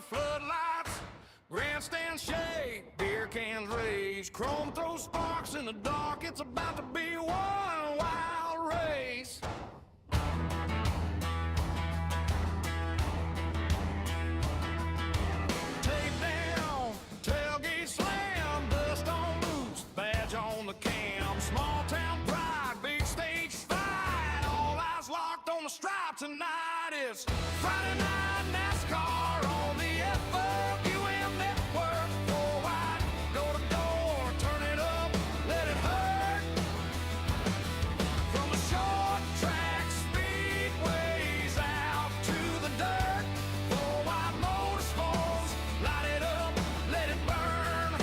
the floodlights, grandstand shake, beer cans raise, chrome throws sparks in the dark. It's about to be one wild race. Tape down, tailgate slam, dust on loose, badge on the cam, small town pride, big stage fight, all eyes locked on the stripe tonight. It's Friday night NASCAR on the FourWide network. FourWide, go to door, turn it up, let it hurt. From the short track speedways out to the dirt. FourWide Motorsports, light it up, let it burn.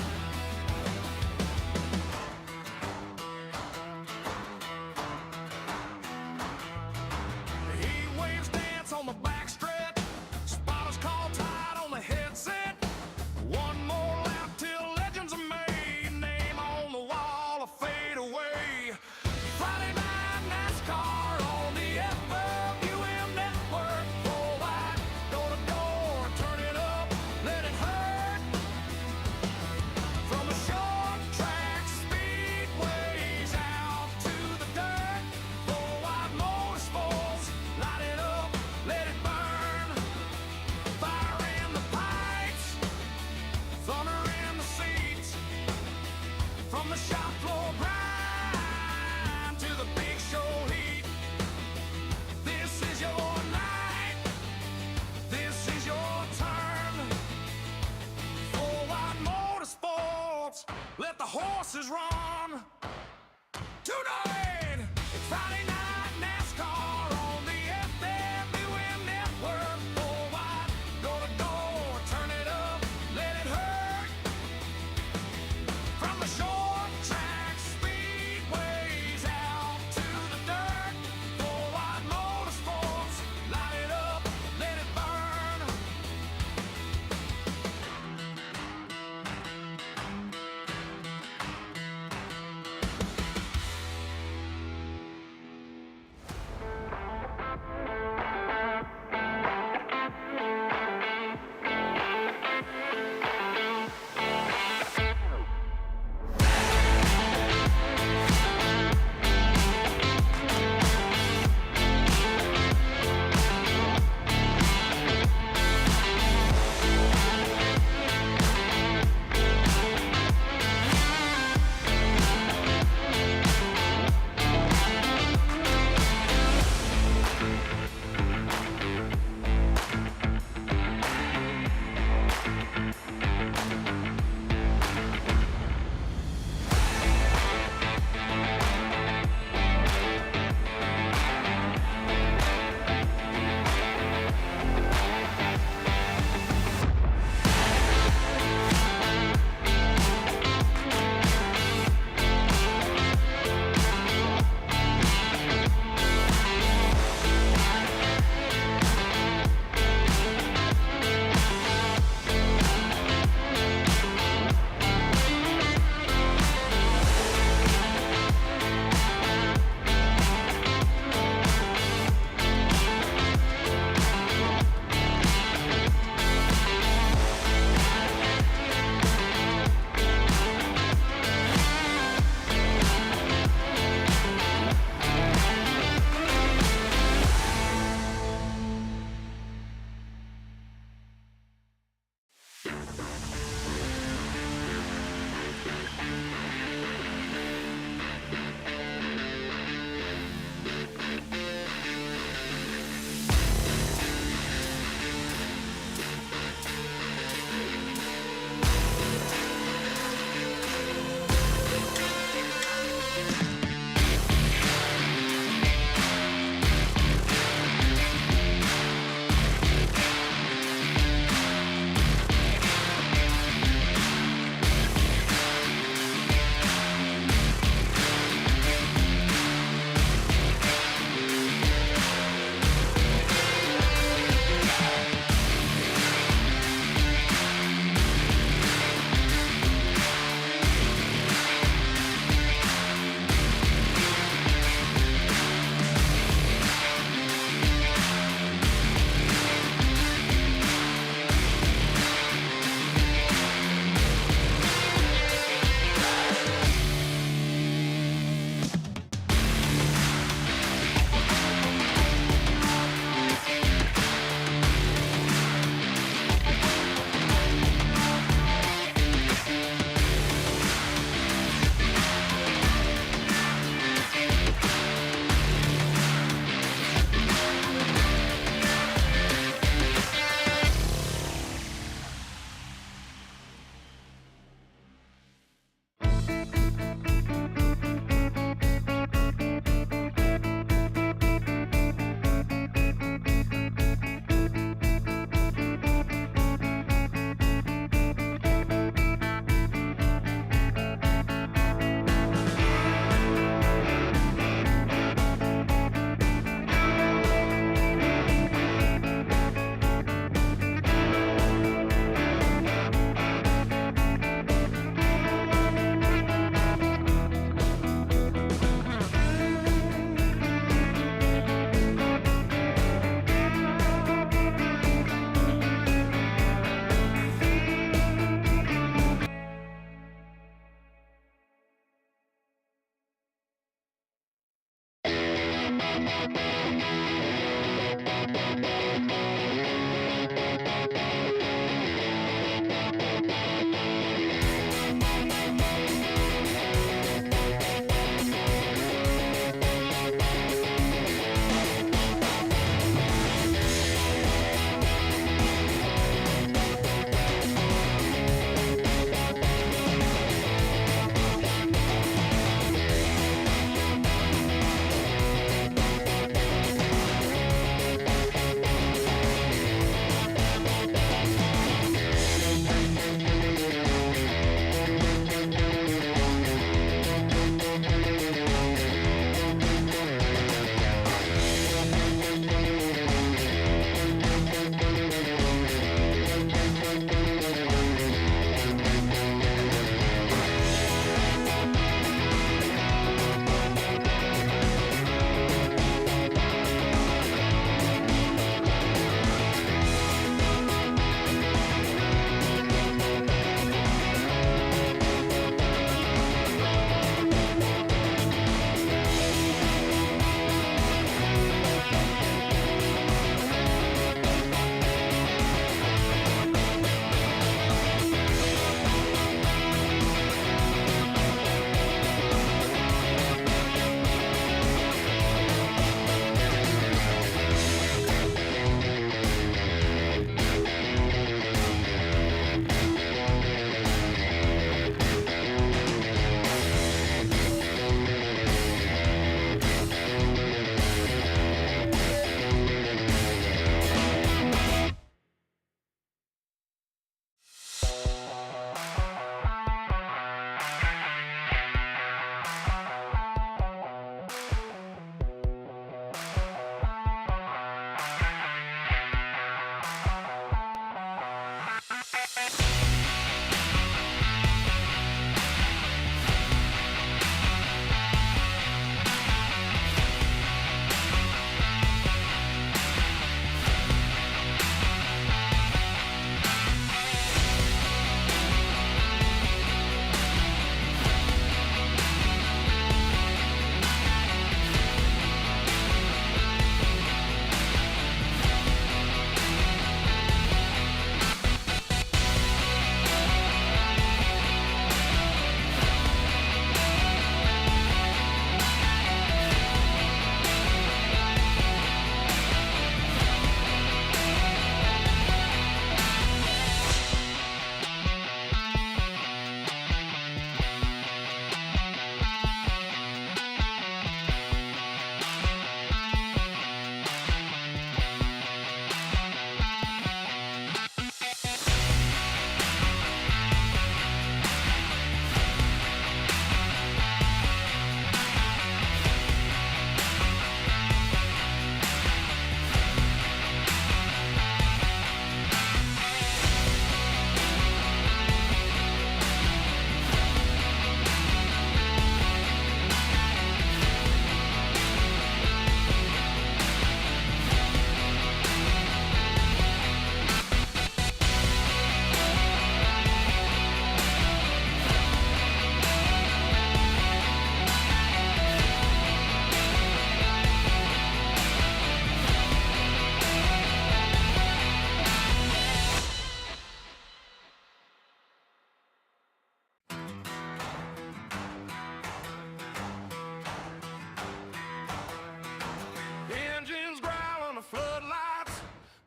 The heat waves dance on the backstretch, spotters call tied on the headset. One more lap till legends are made, name on the wall, a fade away. Friday night NASCAR on the FourWide network. FourWide, go to door, turn it up, let it hurt. From the short track speedways out to the dirt. FourWide Motorsports, light it up, let it burn. Fire in the pipes, thunder in the seats. From the shop floor grind to the big show heat. This is your night, this is your turn. FourWide Motorsports, let the horses run. Tonight, it's Friday night NASCAR on the FourWide network. FourWide, go to door, turn it up, let it hurt. From the short track speedways out to the dirt. FourWide Motorsports, light it up, let it burn.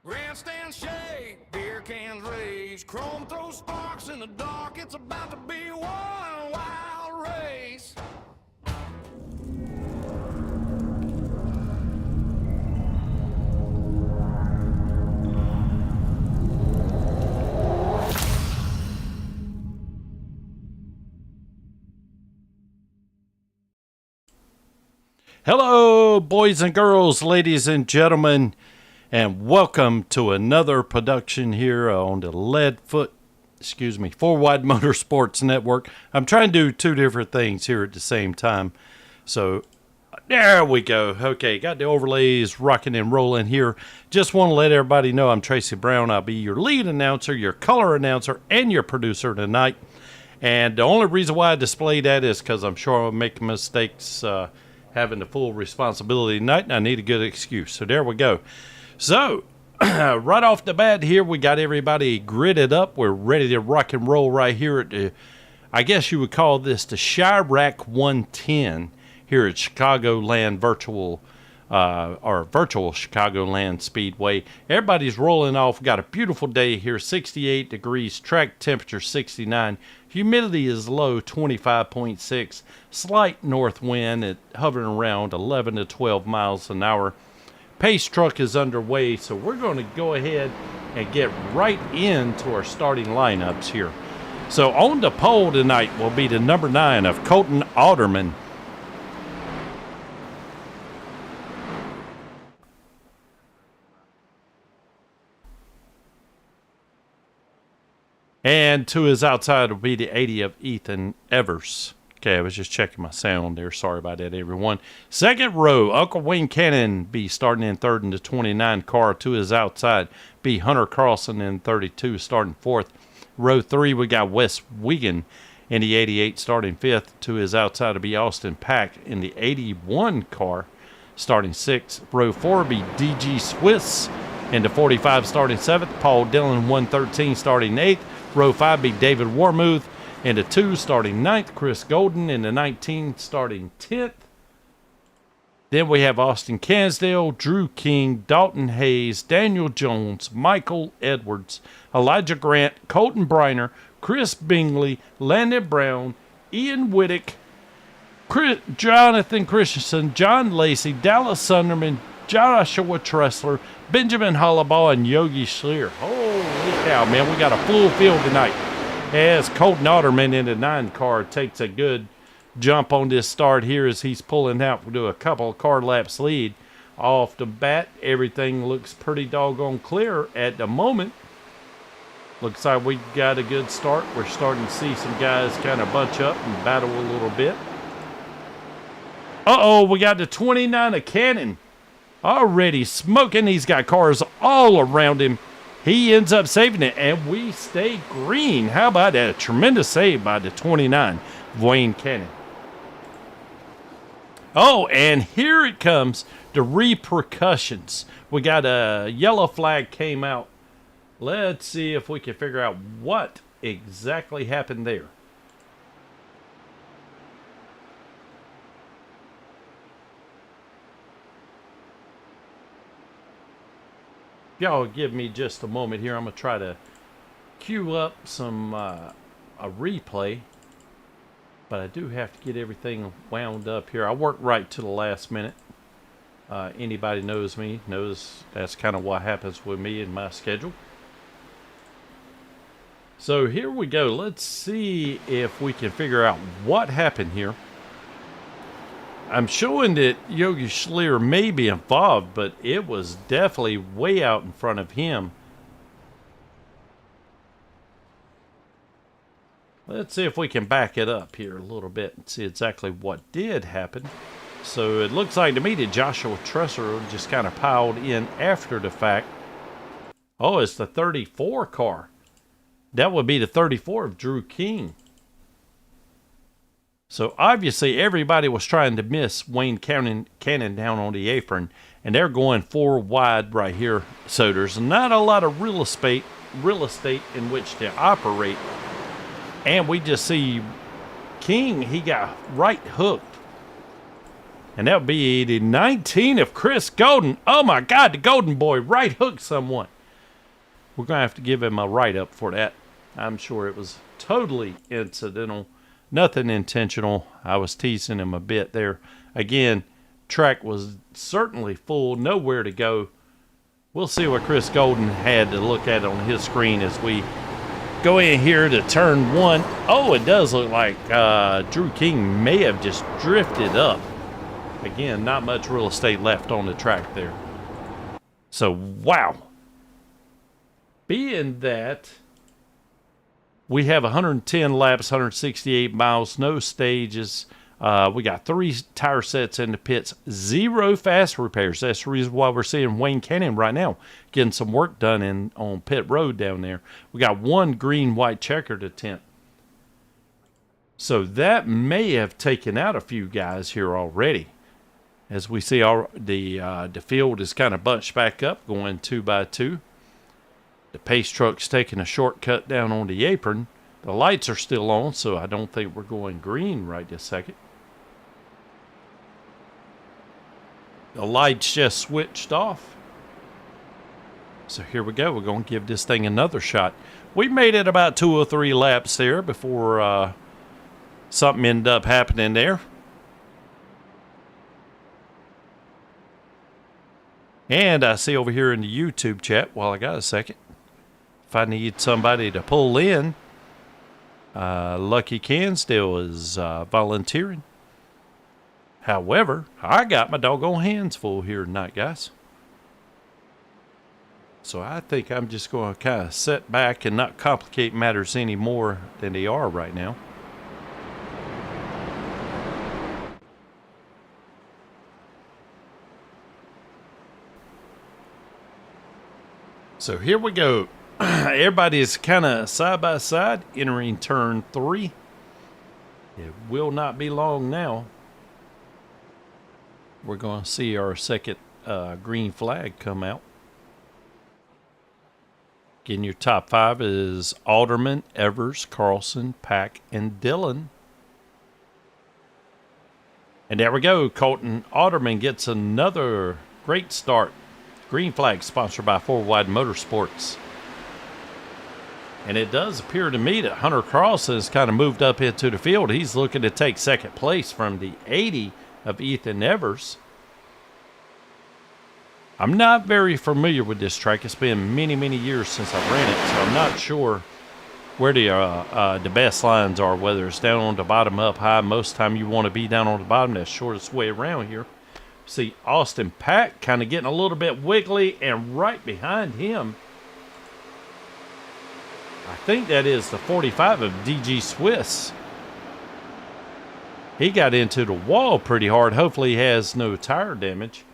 Grandstand shake, beer cans rage, chrome throws sparks in the dark. It's about to be one wild race. Hello, boys and girls, ladies and gentlemen, and welcome to another production here on the FourWide Motorsports Network. I'm trying to do two different things here at the same time. So, there we go. Okay, got the overlays rocking and rolling here. Just want to let everybody know I'm Tracy Brown. I'll be your lead announcer, your color announcer, and your producer tonight. And the only reason why I display that is because I'm sure I'll make mistakes having the full responsibility tonight, and I need a good excuse. So there we go. So right off the bat here, we got everybody gridded up. We're ready to rock and roll right here at the, I guess you would call this the Chirac 110 here at Chicagoland virtual Chicagoland Speedway. Everybody's rolling off. Got a beautiful day here, 68 degrees, track temperature 69. Humidity is low, 25.6. Slight north wind at hovering around 11 to 12 miles an hour. Pace truck is underway, so we're going to go ahead and get right into our starting lineups here. So on the pole tonight will be the number 9 of Colton Alderman. And to his outside will be the 80 of Ethan Evers. Okay, I was just checking my sound there. Sorry about that, everyone. Second row, Uncle Wayne Cannon be starting in third in the 29 car. To his outside be Hunter Carlson in 32 starting fourth. Row 3, we got Wes Wiegand in the 88 starting fifth. To his outside will be Austin Pack in the 81 car starting sixth. Row 4 will be DG Swiss in the 45 starting seventh. Paul Dillon 113 starting eighth. Row 5 be David Warmuth in the 2 starting 9th. Chris Golden in the 19 starting 10th. Then we have Austin Cansdale, Drew King, Dalton Hayes, Daniel Jones, Michael Edwards, Elijah Grant, Colton Briner, Chris Bingley, Landon Brown, Ian Whittick, Jonathan Christensen, John Lacey, Dallas Sunderman, Joshua Tressler, Benjamin Hollabaugh, and Yogi Schleer. Holy cow, man, we got a full field tonight. As Colton Alderman in the 9 car takes a good jump on this start here as he's pulling out to a couple of car laps lead. Off the bat, everything looks pretty doggone clear at the moment. Looks like we got a good start. We're starting to see some guys kind of bunch up and battle a little bit. Uh-oh, we got the 29 of Cannon already smoking. He's got cars all around him. He ends up saving it, and we stay green. How about that? A tremendous save by the 29, Wayne Cannon. Oh, and here it comes, the repercussions. We got a yellow flag came out. Let's see if we can figure out what exactly happened there. Y'all give me just a moment here. I'm going to try to queue up some a replay. But I do have to get everything wound up here. I work right to the last minute. Anybody knows me knows that's kind of what happens with me and my schedule. So here we go. Let's see if we can figure out what happened here. I'm showing that Yogi Schleer may be involved, but it was definitely way out in front of him. Let's see if we can back it up here a little bit and see exactly what did happen. So it looks like to me that Joshua Tressler just kind of piled in after the fact. Oh, it's the 34 car. That would be the 34 of Drew King. So obviously everybody was trying to miss Wayne Cannon down on the apron, and they're going 4 wide right here. So there's not a lot of real estate in which to operate. And we just see King, he got right hooked. And that would be the 19 of Chris Golden. Oh my God, the Golden Boy right hooked someone. We're going to have to give him a write-up for that. I'm sure it was totally incidental. Nothing intentional. I was teasing him a bit there. Again, track was certainly full. Nowhere to go. We'll see what Chris Golden had to look at on his screen as we go in here to turn 1. Oh, it does look like Drew King may have just drifted up. Again, not much real estate left on the track there. So, wow. Being that we have 110 laps, 168 miles, no stages. We got 3 tire sets in the pits, 0 fast repairs. That's the reason why we're seeing Wayne Cannon right now getting some work done on pit road down there. We got 1 green-white checkered attempt. So that may have taken out a few guys here already. As we see, the field is kind of bunched back up, going 2 by 2. The pace truck's taking a shortcut down on the apron. The lights are still on, so I don't think we're going green right this second. The lights just switched off. So here we go. We're going to give this thing another shot. We made it about 2 or 3 laps there before something ended up happening there. And I see over here in the YouTube chat, while I got a second, if I need somebody to pull in, Lucky Cansdale is volunteering. However, I got my doggone hands full here tonight, guys. So I think I'm just going to kind of sit back and not complicate matters any more than they are right now. So here we go. Everybody is kind of side by side entering turn 3. It will not be long now. We're going to see our second green flag come out. Again, your top 5 is Alderman, Evers, Carlson, Pack, and Dillon. And there we go. Colton Alderman gets another great start. Green flag sponsored by FourWide Motorsports. And it does appear to me that Hunter Carlson has kind of moved up into the field. He's looking to take second place from the 80 of Ethan Evers. I'm not very familiar with this track. It's been many, many years since I've ran it, so I'm not sure where the best lines are, whether it's down on the bottom, up high. Most of the time you want to be down on the bottom. That's the shortest way around here. See Austin Pack kind of getting a little bit wiggly, and right behind him, I think that is the 45 of DG Swiss. He got into the wall pretty hard. Hopefully he has no tire damage.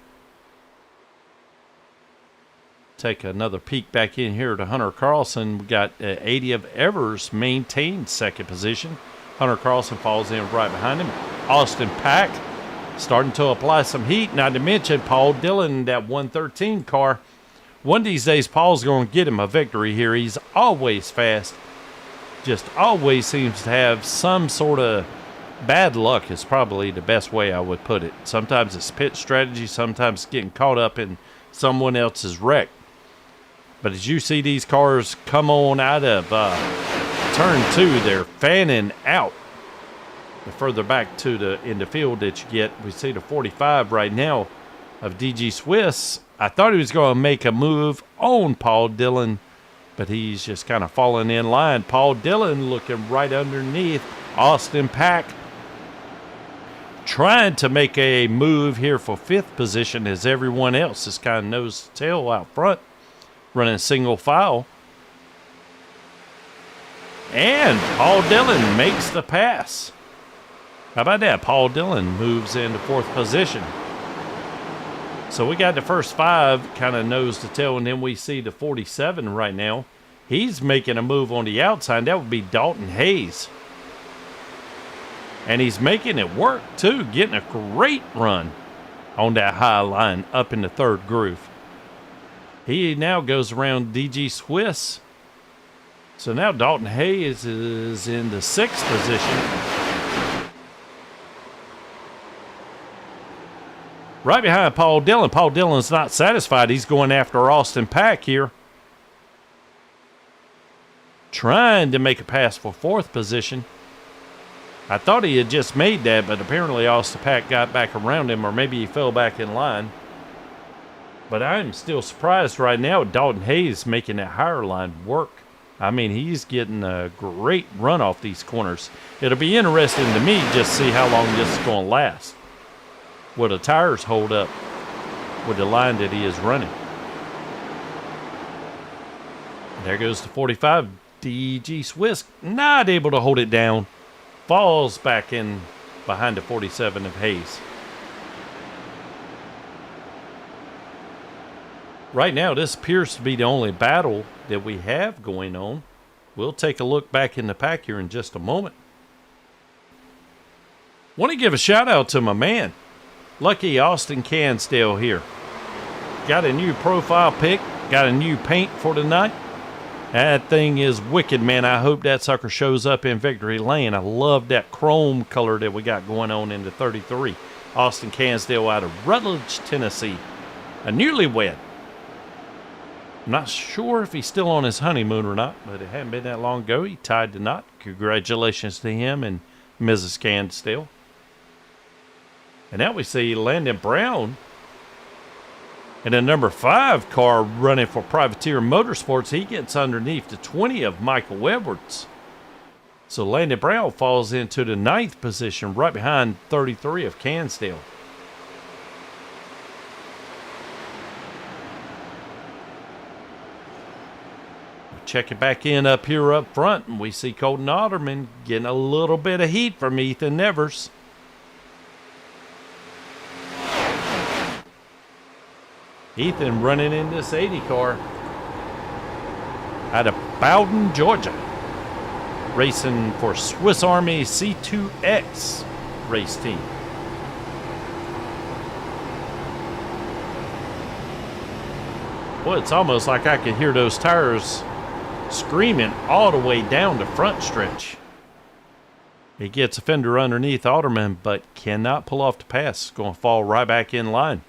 Take another peek back in here to Hunter Carlson. We got 80 of Evers maintained second position. Hunter Carlson falls in right behind him. Austin Pack starting to apply some heat. Not to mention Paul Dillon, that 113 car. One of these days, Paul's going to get him a victory here. He's always fast. Just always seems to have some sort of bad luck is probably the best way I would put it. Sometimes it's pit strategy. Sometimes it's getting caught up in someone else's wreck. But as you see these cars come on out of turn 2, they're fanning out. The further back to in the field that you get, we see the 45 right now of DG Swiss. I thought he was going to make a move on Paul Dillon, but he's just kind of falling in line. Paul Dillon looking right underneath Austin Pack, trying to make a move here for 5th position as everyone else is kind of nose to tail out front, running single file. And Paul Dillon makes the pass. How about that? Paul Dillon moves into 4th position. So we got the first 5 kind of nose to tail, and then we see the 47 right now. He's making a move on the outside. That would be Dalton Hayes. And he's making it work, too, getting a great run on that high line up in the 3rd groove. He now goes around DG Swiss. So now Dalton Hayes is in the 6th position. Right behind Paul Dillon. Paul Dillon's not satisfied. He's going after Austin Pack here. Trying to make a pass for 4th position. I thought he had just made that, but apparently Austin Pack got back around him, or maybe he fell back in line. But I'm still surprised right now at Dalton Hayes making that higher line work. I mean, he's getting a great run off these corners. It'll be interesting to me just see how long this is going to last. Will the tires hold up with the line that he is running? There goes the 45. DG Swiss not able to hold it down. Falls back in behind the 47 of Hayes. Right now, this appears to be the only battle that we have going on. We'll take a look back in the pack here in just a moment. Want to give a shout out to my man, Lucky Austin Cansdale here. Got a new profile pic. Got a new paint for tonight. That thing is wicked, man. I hope that sucker shows up in Victory Lane. I love that chrome color that we got going on in the 33. Austin Cansdale out of Rutledge, Tennessee. A newlywed. I'm not sure if he's still on his honeymoon or not, but it hadn't been that long ago. He tied the knot. Congratulations to him and Mrs. Cansdale. And now we see Landon Brown in a number 5 car running for Privateer Motorsports. He gets underneath the 20 of Michael Edwards. So Landon Brown falls into the 9th position right behind 33 of Cansdale. Check it back in up here up front, and we see Colton Otterman getting a little bit of heat from Ethan Nevers. Ethan running in this 80 car out of Bowden, Georgia. Racing for Swiss Army C2X race team. Well, it's almost like I could hear those tires screaming all the way down the front stretch. He gets a fender underneath Otterman, but cannot pull off the pass. It's going to fall right back in line.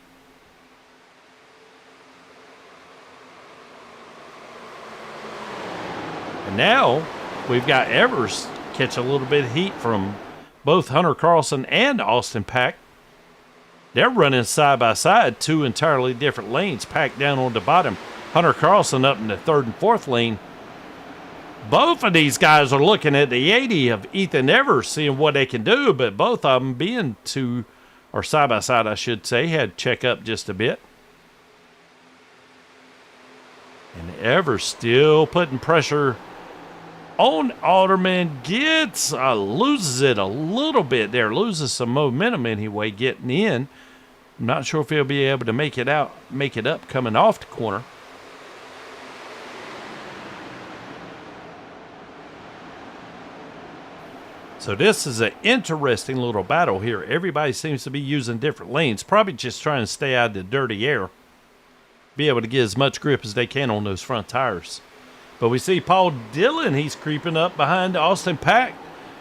And now we've got Evers catch a little bit of heat from both Hunter Carlson and Austin Pack. They're running side by side, 2 entirely different lanes. Pack down on the bottom, Hunter Carlson up in the 3rd and 4th lane. Both of these guys are looking at the 80 of Ethan Evers, seeing what they can do, but both of them being or side by side, I should say, had to check up just a bit. And Evers still putting pressure on Otterman. Loses it a little bit there, loses some momentum anyway, getting in. I'm not sure if he'll be able to make it up coming off the corner. So this is an interesting little battle here. Everybody seems to be using different lanes, probably just trying to stay out of the dirty air, be able to get as much grip as they can on those front tires. But we see Paul Dillon, he's creeping up behind Austin Pack.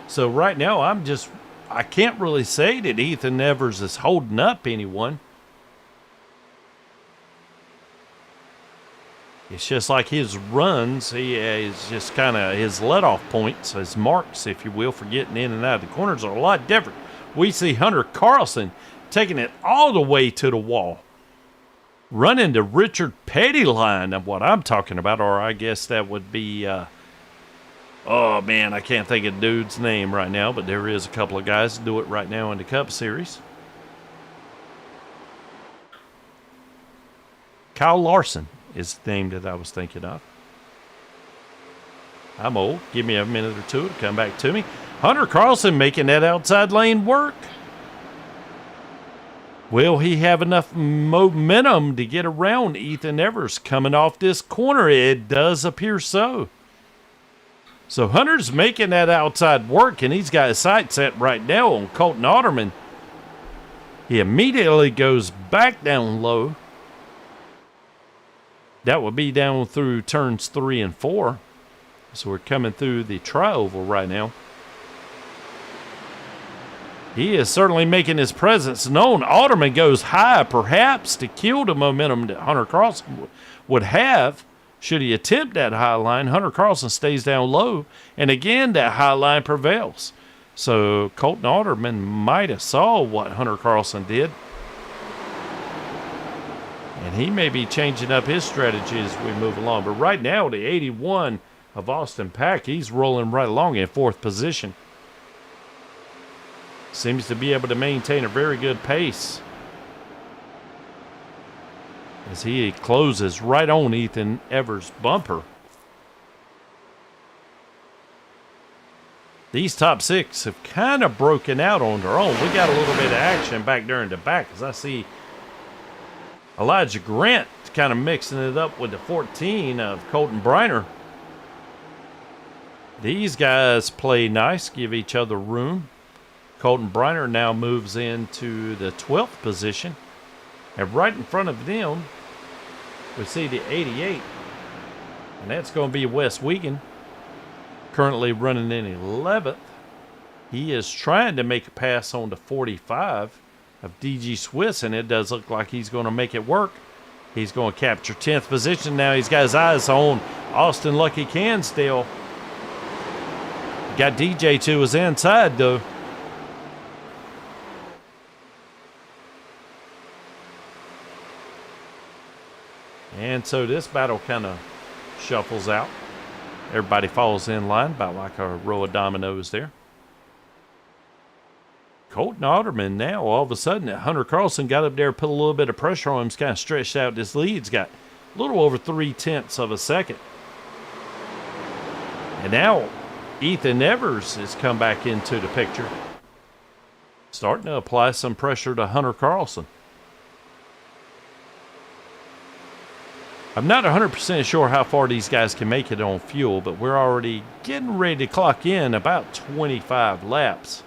So right now I can't really say that Ethan Evers is holding up anyone. It's just like his runs, he is just kind of his let-off points, his marks, if you will, for getting in and out of the corners are a lot different. We see Hunter Carlson taking it all the way to the wall. Running the Richard Petty line of what I'm talking about, or I guess that would be, oh man, I can't think of the dude's name right now, but there is a couple of guys that do it right now in the Cup Series. Kyle Larson is the name that I was thinking of. I'm old. Give me a minute or two to come back to me. Hunter Carlson making that outside lane work. Will he have enough momentum to get around Ethan Evers coming off this corner? It does appear so. So Hunter's making that outside work, and he's got his sights set right now on Colton Otterman. He immediately goes back down low. That would be down through turns 3 and 4. So we're coming through the tri-oval right now. He is certainly making his presence known. Otterman goes high, perhaps to kill the momentum that Hunter Carlson would have. Should he attempt that high line, Hunter Carlson stays down low, and again that high line prevails. So Colton Otterman might have saw what Hunter Carlson did, and he may be changing up his strategy as we move along. But right now, the 81 of Austin Pack, he's rolling right along in 4th position. Seems to be able to maintain a very good pace as he closes right on Ethan Evers' bumper. These top 6 have kind of broken out on their own. We got a little bit of action back there in the back as I see Elijah Grant kind of mixing it up with the 14 of Colton Briner. These guys play nice, give each other room. Colton Briner now moves into the 12th position. And right in front of them, we see the 88. And that's going to be Wes Wiegand, currently running in 11th. He is trying to make a pass on the 45 of DG Swiss, and it does look like he's going to make it work. He's going to capture 10th position. Now he's got his eyes on Austin Lucky Cansdale. Got DJ to his inside, though. And so this battle kind of shuffles out. Everybody falls in line, about like a row of dominoes there. Colton Otterman now, all of a sudden, Hunter Carlson got up there, put a little bit of pressure on him. He's kind of stretched out this lead. He's got a little over 0.3 of a second. And now Ethan Evers has come back into the picture, starting to apply some pressure to Hunter Carlson. I'm not 100% sure how far these guys can make it on fuel, but we're already getting ready to clock in about 25 laps.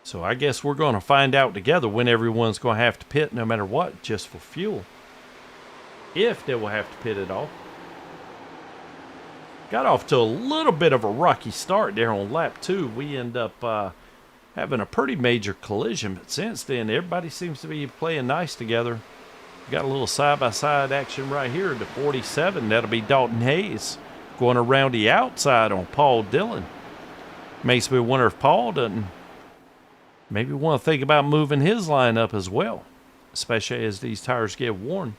So I guess we're going to find out together when everyone's going to have to pit no matter what, just for fuel. If they will have to pit at all. Got off to a little bit of a rocky start there on lap 2. We end up having a pretty major collision, but since then everybody seems to be playing nice together. Got a little side-by-side action right here at the 47. That'll be Dalton Hayes going around the outside on Paul Dillon. Makes me wonder if Paul doesn't maybe want to think about moving his line up as well, especially as these tires get worn.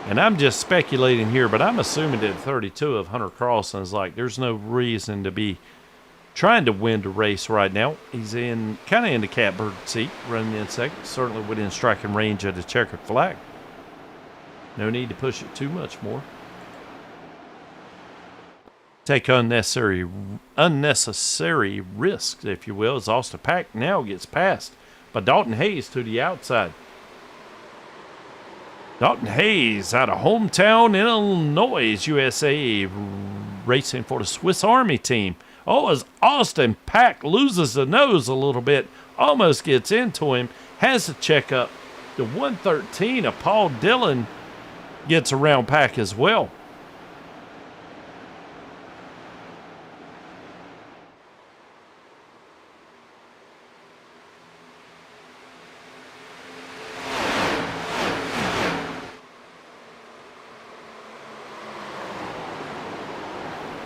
And I'm just speculating here, but I'm assuming that 32 of Hunter Carlson is like, there's no reason to be trying to win the race right now. He's in kind of in the catbird seat, running in second, certainly within striking range of the checkered flag. No need to push it too much more. Take unnecessary risks, if you will, as Austin Pack now gets passed by Dalton Hayes to the outside. Dalton Hayes out of hometown Illinois, USA, racing for the Swiss Army team. Oh, as Austin Pack loses the nose a little bit, almost gets into him, has to check up. The 113 of Paul Dillon gets around Pack as well.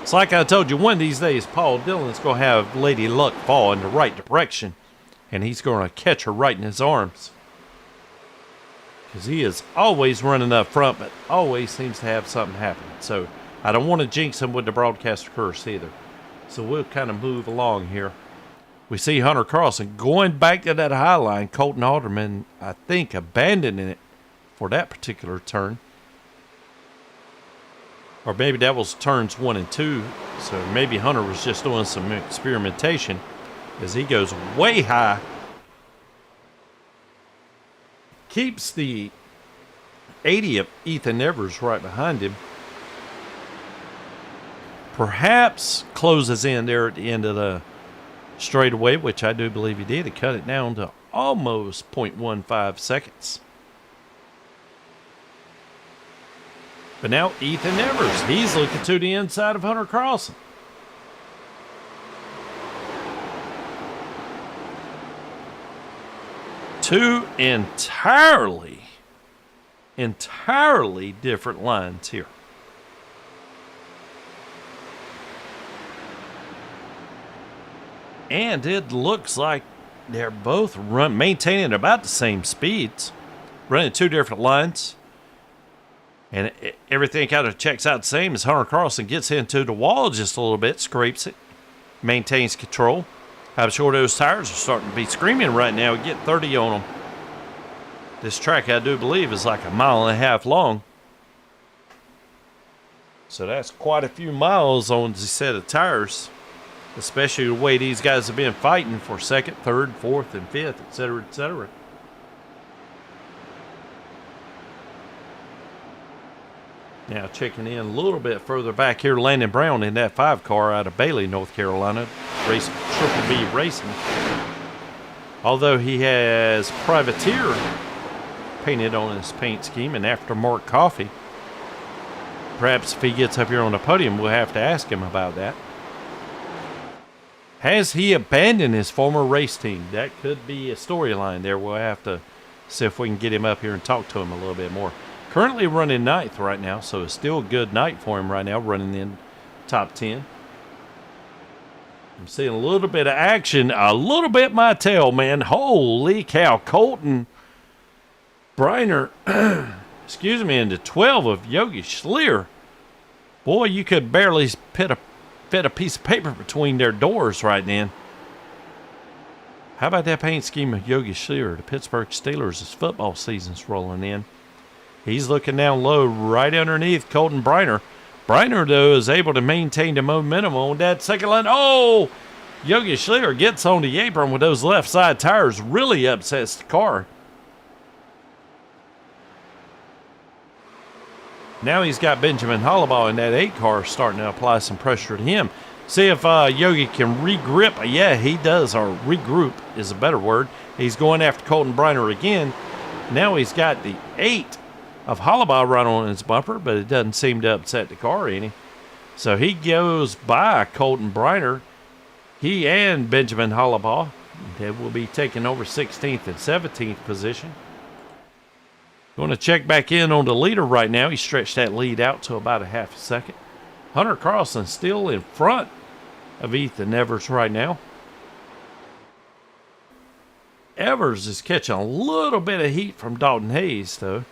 It's like I told you, one of these days, Paul Dillon's going to have Lady Luck fall in the right direction, and he's going to catch her right in his arms. Because he is always running up front, but always seems to have something happen. So I don't want to jinx him with the broadcaster curse either. So we'll kind of move along here. We see Hunter Carlson going back to that high line. Colton Alderman, I think, abandoning it for that particular turn. Or maybe that was turns 1 and 2. So maybe Hunter was just doing some experimentation as he goes way high. Keeps the 80 of Ethan Evers right behind him. Perhaps closes in there at the end of the straightaway, which I do believe he did. He cut it down to almost 0.15 seconds. But now Ethan Evers, he's looking to the inside of Hunter Carlson. Two entirely different lines here. And it looks like they're both maintaining about the same speeds, running two different lines. And everything kind of checks out the same as Hunter Carlson gets into the wall just a little bit, scrapes it, maintains control. I'm sure those tires are starting to be screaming right now. Get 30 on them. This track, I do believe, is like 1.5 miles long. So that's quite a few miles on the set of tires, especially the way these guys have been fighting for second, third, fourth, and fifth, etc., etc. Now checking in a little bit further back here, Landon Brown in that 5 car out of Bailey, North Carolina, racing Triple B Racing. Although he has Privateer painted on his paint scheme and Aftermarket Coffee. Perhaps if he gets up here on the podium, we'll have to ask him about that. Has he abandoned his former race team? That could be a storyline there. We'll have to see if we can get him up here and talk to him a little bit more. Currently running 9th right now, so it's still a good night for him right now, running in top 10. I'm seeing a little bit of action, a little bit my tail, man. Holy cow. Colton Briner, excuse me, into 12 of Yogi Schleer. Boy, you could barely fit a piece of paper between their doors right then. How about that paint scheme of Yogi Schleer? The Pittsburgh Steelers' football season's rolling in. He's looking down low right underneath Colton Briner. Briner, though, is able to maintain the momentum on that second line. Oh! Yogi Schleer gets on the apron with those left side tires. Really upsets the car. Now he's got Benjamin Hollabaugh in that 8 car starting to apply some pressure to him. See if Yogi can regrip. Yeah, he does, or regroup is a better word. He's going after Colton Briner again. Now he's got the 8 of Hollabaugh right on his bumper, but it doesn't seem to upset the car any. So he goes by Colton Briner. He and Benjamin Hollabaugh. They will be taking over 16th and 17th position. Going to check back in on the leader right now. He stretched that lead out to about a half a second. Hunter Carlson still in front of Ethan Evers right now. Evers is catching a little bit of heat from Dalton Hayes, though.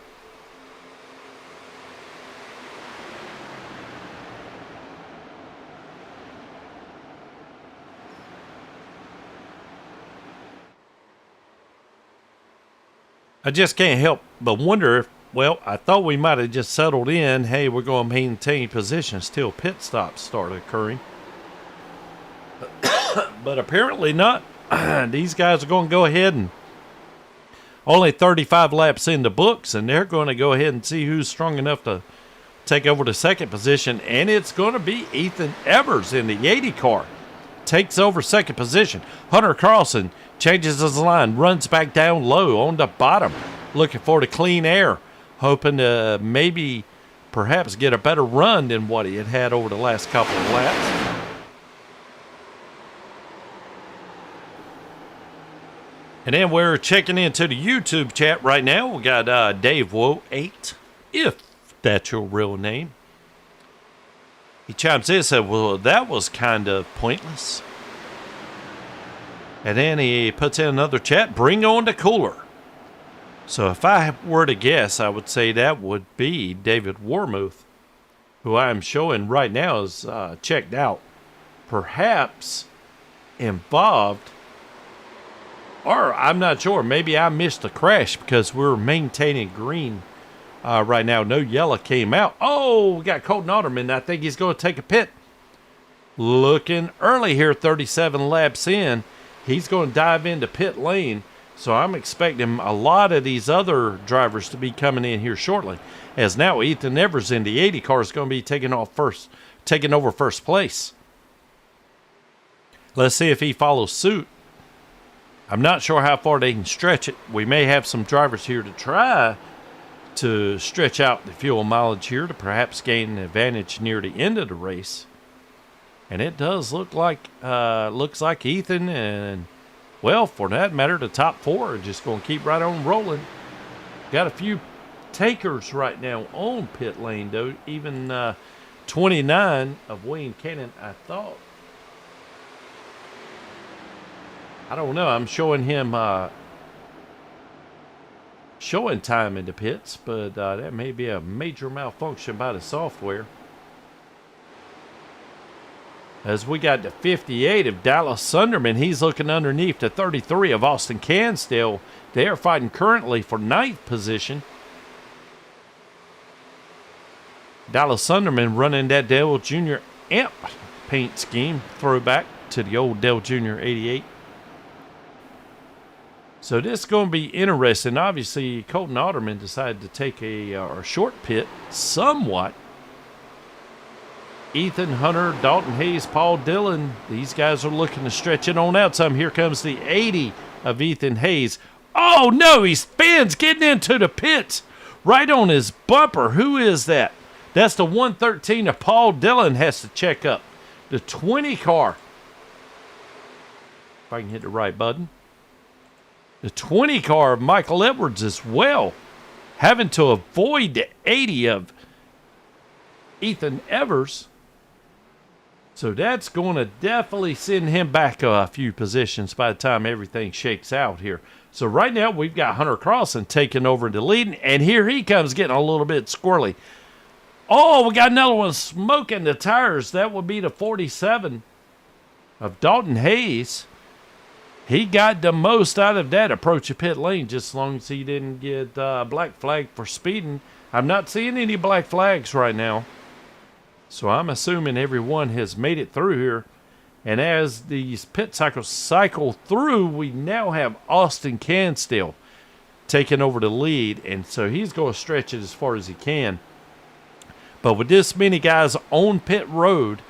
I just can't help but wonder if, well, I thought we might have just settled in. Hey, we're going to maintain positions till pit stops start occurring. But apparently not. These guys are going to go ahead and only 35 laps in the books, and they're going to go ahead and see who's strong enough to take over the second position, and it's going to be Ethan Evers in the 80 car. Takes over second position. Hunter Carlson changes his line, runs back down low on the bottom, looking for the clean air, hoping to maybe perhaps get a better run than what he had over the last couple of laps. And then we're checking into the YouTube chat right now. We got Dave Woe 8, if that's your real name. He chimes in and said, well, that was kind of pointless. And then he puts in another chat, bring on the cooler. So if I were to guess, I would say that would be David Warmuth, who I'm showing right now is checked out. Perhaps involved, or I'm not sure, maybe I missed a crash because we're maintaining green right now. No yellow came out. Oh, we got Colton Otterman. I think he's going to take a pit. Looking early here, 37 laps in. He's going to dive into pit lane. So I'm expecting a lot of these other drivers to be coming in here shortly. As now Ethan Evers in the 80 car is going to be taking over first place. Let's see if he follows suit. I'm not sure how far they can stretch it. We may have some drivers here to try to stretch out the fuel mileage here to perhaps gain an advantage near the end of the race. And it does look like Ethan and, well, for that matter, the top 4 are just going to keep right on rolling. Got a few takers right now on pit lane, though. Even 29 of Wayne Cannon, I thought. I don't know. I'm showing him showing time in the pits, but that may be a major malfunction by the software. As we got the 58 of Dallas Sunderman, he's looking underneath the 33 of Austin Cansdale. They are fighting currently for 9th position. Dallas Sunderman running that Dale Jr. Amp paint scheme, throwback to the old Dale Jr. 88. So this is going to be interesting. Obviously, Colton Otterman decided to take a short pit somewhat. Ethan Hunter, Dalton Hayes, Paul Dillon. These guys are looking to stretch it on out some. Here comes the 80 of Ethan Hayes. Oh, no, he spins getting into the pits right on his bumper. Who is that? That's the 113 of Paul Dillon has to check up. The 20 car. If I can hit the right button. The 20 car of Michael Edwards as well. Having to avoid the 80 of Ethan Evers. So that's going to definitely send him back a few positions by the time everything shakes out here. So right now we've got Hunter Carlson taking over the lead, and here he comes getting a little bit squirrely. Oh, we got another one smoking the tires. That would be the 47 of Dalton Hayes. He got the most out of that approach of pit lane, just as long as he didn't get black flag for speeding. I'm not seeing any black flags right now. So I'm assuming everyone has made it through here. And as these pit cycles cycle through, we now have Austin Cansdale taking over the lead. And so he's going to stretch it as far as he can. But with this many guys on pit road,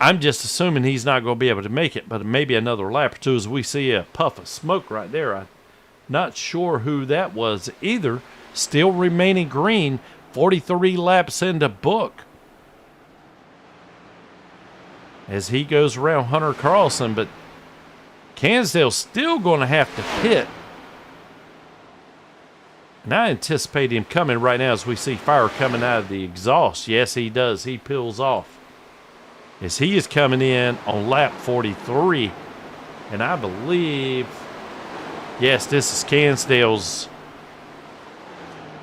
I'm just assuming he's not going to be able to make it. But maybe another lap or two as we see a puff of smoke right there. I'm not sure who that was either. Still remaining green, 43 laps in the book. As he goes around Hunter Carlson, but Cansdale's still going to have to pit. And I anticipate him coming right now as we see fire coming out of the exhaust. Yes, he does. He peels off. As he is coming in on lap 43. And I believe, yes, this is Cansdale's.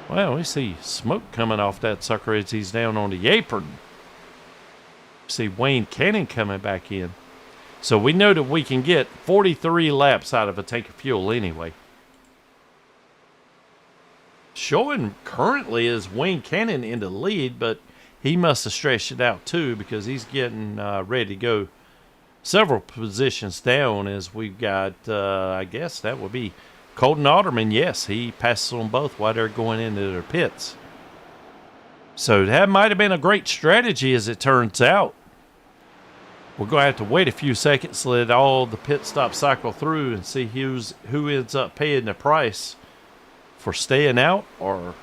Well, we see smoke coming off that sucker as he's down on the apron. See Wayne Cannon coming back in. So we know that we can get 43 laps out of a tank of fuel anyway. Showing currently is Wayne Cannon in the lead, but he must have stretched it out too because he's getting ready to go several positions down as we've got, I guess that would be Colton Otterman. Yes, he passes on both while they're going into their pits. So that might have been a great strategy as it turns out. We're going to have to wait a few seconds, let all the pit stops cycle through and see who ends up paying the price for staying out or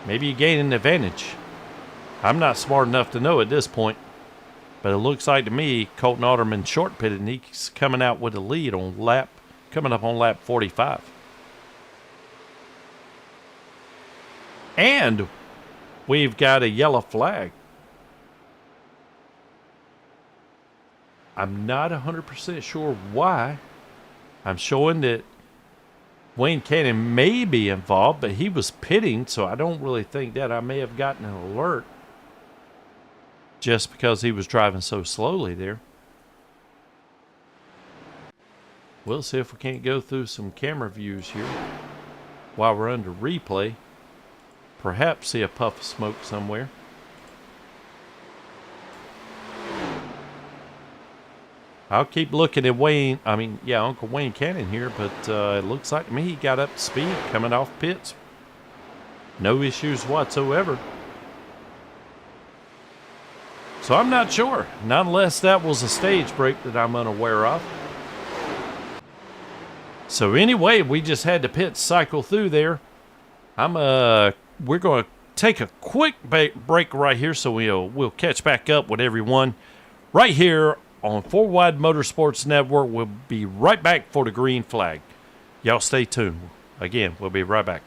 maybe gaining an advantage. I'm not smart enough to know at this point, but it looks like to me Colton Otterman short pitted and he's coming out with a lead on coming up on lap 45. And we've got a yellow flag. I'm not 100% sure why. I'm showing that Wayne Cannon may be involved, but he was pitting, so I don't really think that. I may have gotten an alert just because he was driving so slowly there. We'll see if we can't go through some camera views here while we're under replay. Perhaps see a puff of smoke somewhere. I'll keep looking at Uncle Wayne Cannon here, but it looks like to me he got up to speed coming off pits. No issues whatsoever. So I'm not sure, not unless that was a stage break that I'm unaware of. So anyway, we just had the pit cycle through there. We're going to take a quick break right here, so we'll catch back up with everyone right here on FourWide Motorsports Network. We'll be right back for the green flag. Y'all stay tuned. Again, we'll be right back.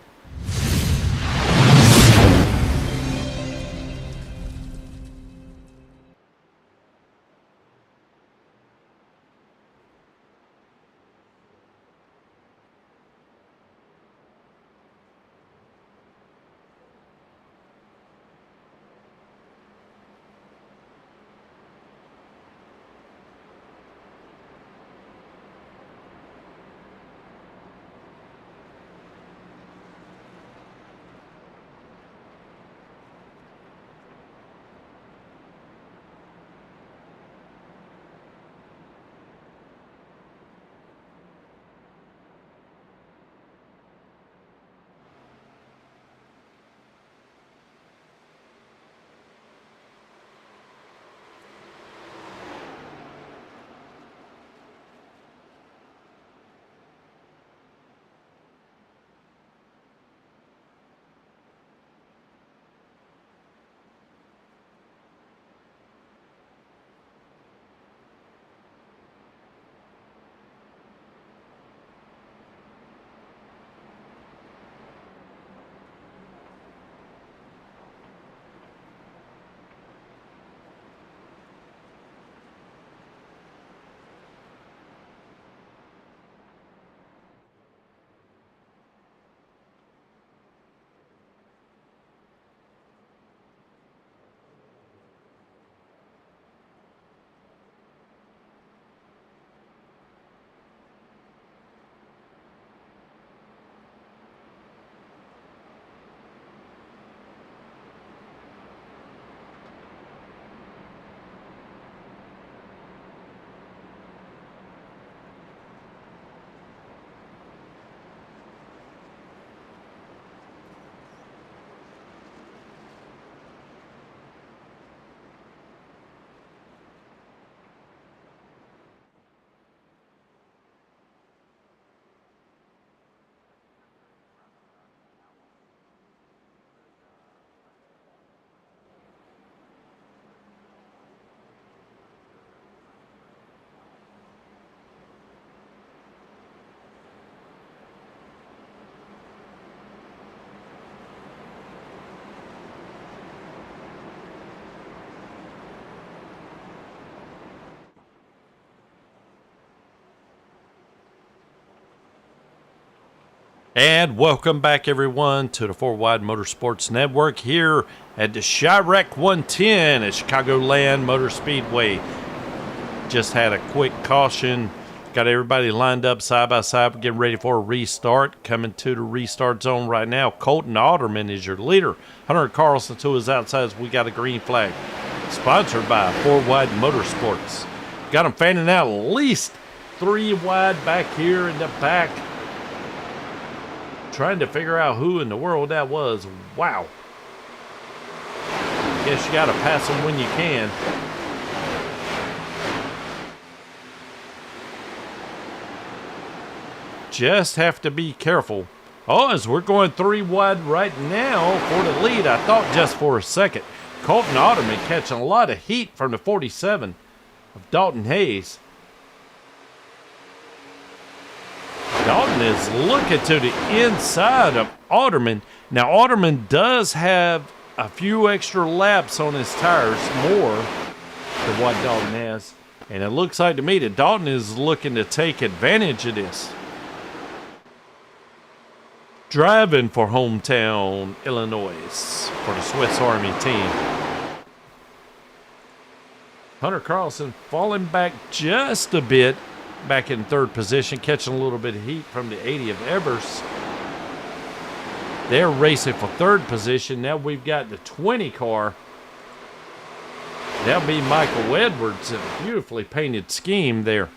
And welcome back, everyone, to the FourWide Motorsports Network here at the Chirac 110 at Chicagoland Motor Speedway. Just had a quick caution. Got everybody lined up side by side. We're getting ready for a restart. Coming to the restart zone right now. Colton Otterman is your leader. Hunter Carlson to his outsides. We got a green flag. Sponsored by FourWide Motorsports. Got them fanning out at least 3 wide back here in the back. Trying to figure out who in the world that was. Wow. Guess you got to pass them when you can. Just have to be careful. Oh, as we're going 3 wide right now for the lead, I thought just for a second. Colton Otterman catching a lot of heat from the 47 of Dalton Hayes. Dalton is looking to the inside of Otterman. Now, Otterman does have a few extra laps on his tires, more than what Dalton has. And it looks like to me that Dalton is looking to take advantage of this. Driving for hometown Illinois for the Swiss Army team. Hunter Carlson falling back just a bit. Back in 3rd position, catching a little bit of heat from the 80 of Evers. They're racing for 3rd position. Now we've got the 20 car. That'll be Michael Edwards in a beautifully painted scheme there.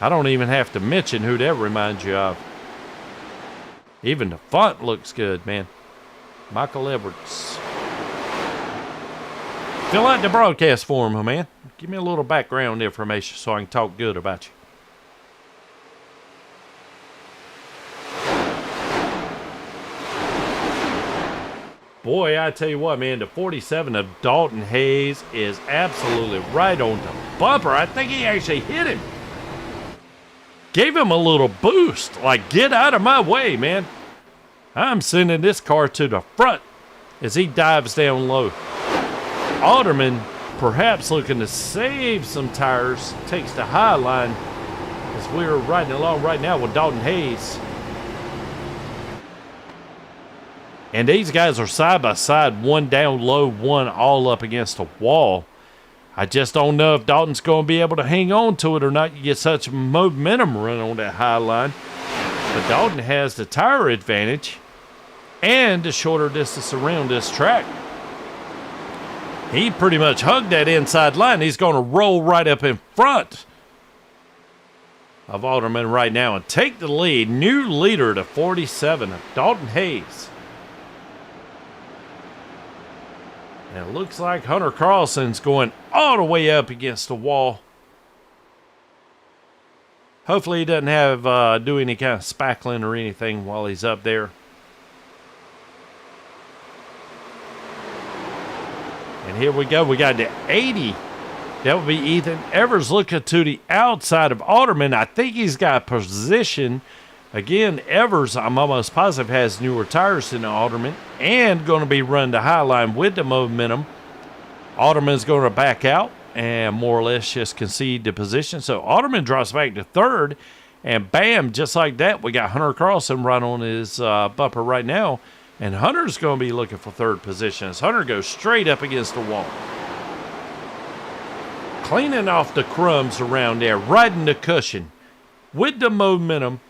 I don't even have to mention who that reminds you of. Even the font looks good, man. Michael Edwards. Fill out the broadcast form, my man. Give me a little background information so I can talk good about you. Boy, I tell you what, man, the 47 of Dalton Hayes is absolutely right on the bumper. I think he actually hit him. Gave him a little boost. Like, get out of my way, man. I'm sending this car to the front as he dives down low. Otterman perhaps looking to save some tires, takes the high line as we're riding along right now with Dalton Hayes. And these guys are side by side, one down low, one all up against a wall. I just don't know if Dalton's going to be able to hang on to it or not. You get such momentum run on that high line. But Dalton has the tire advantage and the shorter distance around this track. He pretty much hugged that inside line. He's going to roll right up in front of Otterman right now and take the lead. New leader to 47, Dalton Hayes. And it looks like Hunter Carlson's going all the way up against the wall. Hopefully he doesn't have do any kind of spackling or anything while he's up there. And here we go. We got the 80. That would be Ethan Evers looking to the outside of Otterman. I think he's got position. Again, Evers, I'm almost positive, has newer tires than Otterman and going to be running the high line with the momentum. Otterman's going to back out and more or less just concede the position. So Otterman drops back to 3rd. And bam, just like that, we got Hunter Carlson right on his bumper right now. And Hunter's going to be looking for 3rd position as Hunter goes straight up against the wall. Cleaning off the crumbs around there, riding the cushion with the momentum.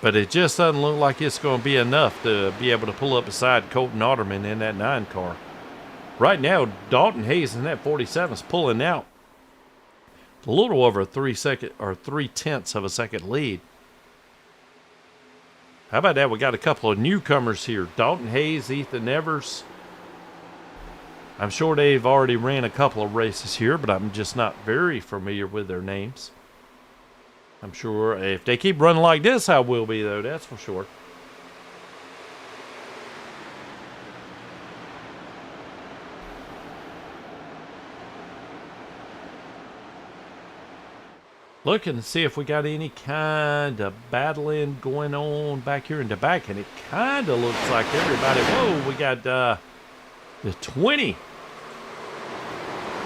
But it just doesn't look like it's going to be enough to be able to pull up beside Colton Otterman in that 9 car. Right now, Dalton Hayes in that 47 is pulling out a little over a 3/10 of a second lead. How about that? We got a couple of newcomers here. Dalton Hayes, Ethan Evers. I'm sure they've already ran a couple of races here, but I'm just not very familiar with their names. I'm sure if they keep running like this, I will be, though. That's for sure. Looking to see if we got any kind of battling going on back here in the back, and it kind of looks like everybody. Whoa, we got the 20.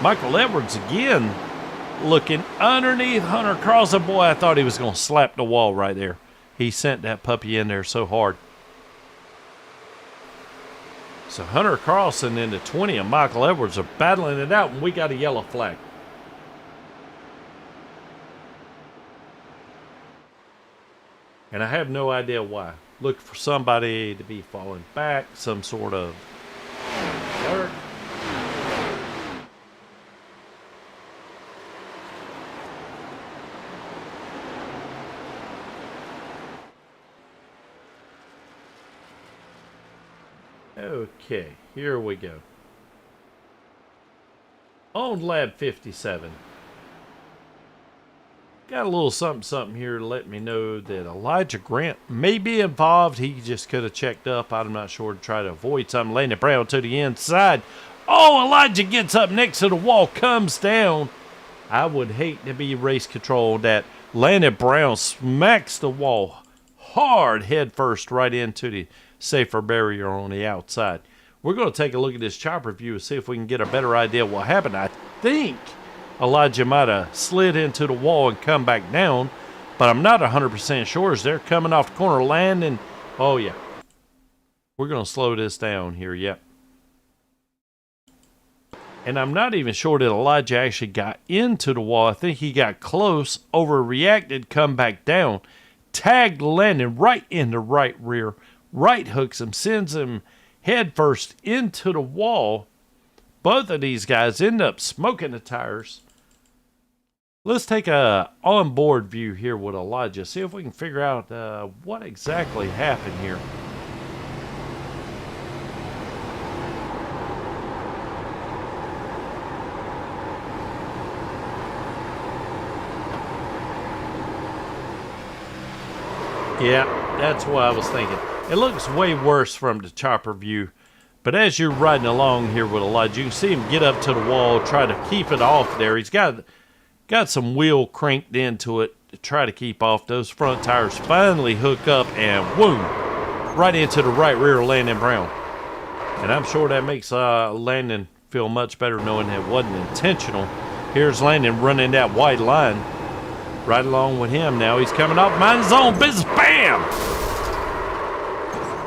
Michael Edwards again looking underneath Hunter Cross. And boy, I thought he was going to slap the wall right there. He sent that puppy in there so hard. So Hunter Cross and then the 20 and Michael Edwards are battling it out, and we got a yellow flag. And I have no idea why. Look for somebody to be falling back, some sort of dirt. Okay, here we go. On lap 57. Got a little something here to let me know that Elijah Grant may be involved. He just could have checked up. I'm not sure, to try to avoid something. Landon Brown to the inside. Oh, Elijah gets up next to the wall, comes down. I would hate to be race control on that. Landon Brown smacks the wall hard head first right into the safer barrier on the outside. We're going to take a look at this chopper view and see if we can get a better idea of what happened. I think Elijah might have slid into the wall and come back down, but I'm not 100% sure as they're coming off the corner, landing. Oh, yeah. We're going to slow this down here, yep. And I'm not even sure that Elijah actually got into the wall. I think he got close, overreacted, come back down, tagged Landon right in the right rear, right hooks him, sends him head first into the wall. Both of these guys end up smoking the tires. Let's take a onboard view here with Elijah. See if we can figure out what exactly happened here. Yeah, that's what I was thinking. It looks way worse from the chopper view. But as you're riding along here with Elijah, you can see him get up to the wall, try to keep it off there. He's got some wheel cranked into it to try to keep off. Those front tires finally hook up and whoom, right into the right rear of Landon Brown. And I'm sure that makes Landon feel much better knowing that it wasn't intentional. Here's Landon running that white line right along with him now. He's coming off, mind his own business. Bam!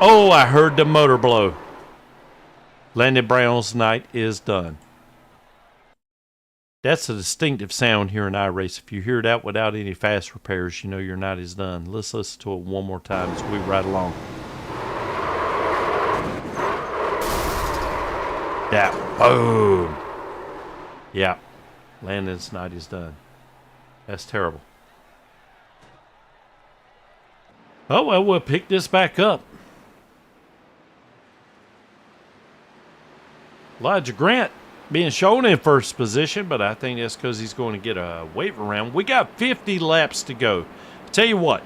Oh, I heard the motor blow. Landon Brown's night is done. That's a distinctive sound here in iRace. If you hear that without any fast repairs, you know your night is done. Let's listen to it one more time as we ride along. That boom. Yeah, Landon's night is done. That's terrible. Oh, well, we'll pick this back up. Elijah Grant being shown in first position, but I think that's because he's going to get a wave around. We got 50 laps to go. Tell you what,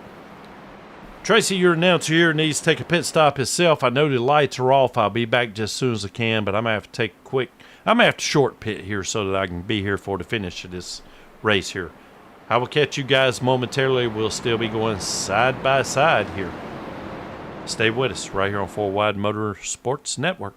Tracy, your announcer here, needs to take a pit stop himself. I know the lights are off. I'll be back just as soon as I can, but I'm going to have to take a quick, I'm going to have to short pit here so that I can be here for the finish of this race here. I will catch you guys momentarily. We'll still be going side by side here. Stay with us right here on FourWide Motorsports Network.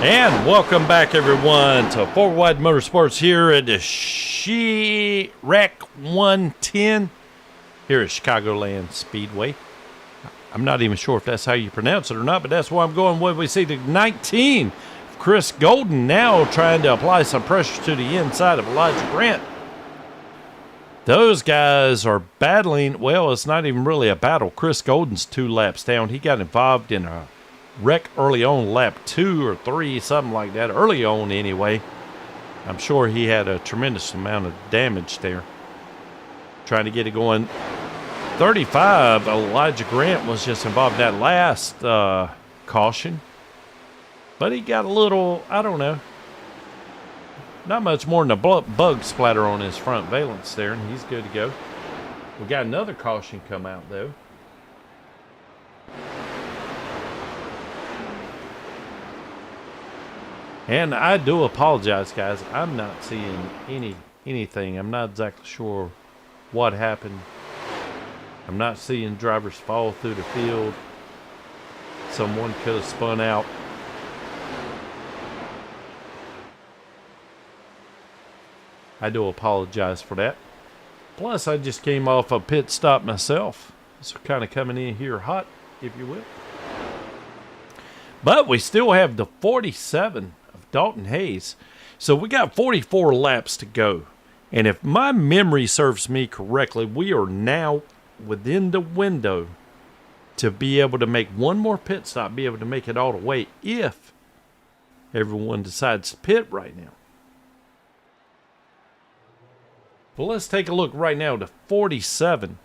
And welcome back, everyone, to FourWide Motorsports here at the Rec 110 here at Chicagoland Speedway. I'm not even sure if that's how you pronounce it or not, but that's where I'm going with. We see the 19, Chris Golden, now trying to apply some pressure to the inside of Elijah Grant. Those guys are battling. Well, it's not even really a battle. Chris Golden's 2 laps down. He got involved in a wreck early on, lap 2 or 3, something like that. Early on, anyway. I'm sure he had a tremendous amount of damage there. Trying to get it going. 35, Elijah Grant was just involved in that last caution. But he got a little, I don't know, not much more than a bug splatter on his front valence there, and he's good to go. We got another caution come out, though. And I do apologize, guys. I'm not seeing anything. I'm not exactly sure what happened. I'm not seeing drivers fall through the field. Someone could have spun out. I do apologize for that. Plus, I just came off a pit stop myself. So kind of coming in here hot, if you will. But we still have the 47 of Dalton Hayes. So we got 44 laps to go. And if my memory serves me correctly, we are now within the window to be able to make one more pit stop, be able to make it all the way if everyone decides to pit right now. Well, let's take a look right now to 47.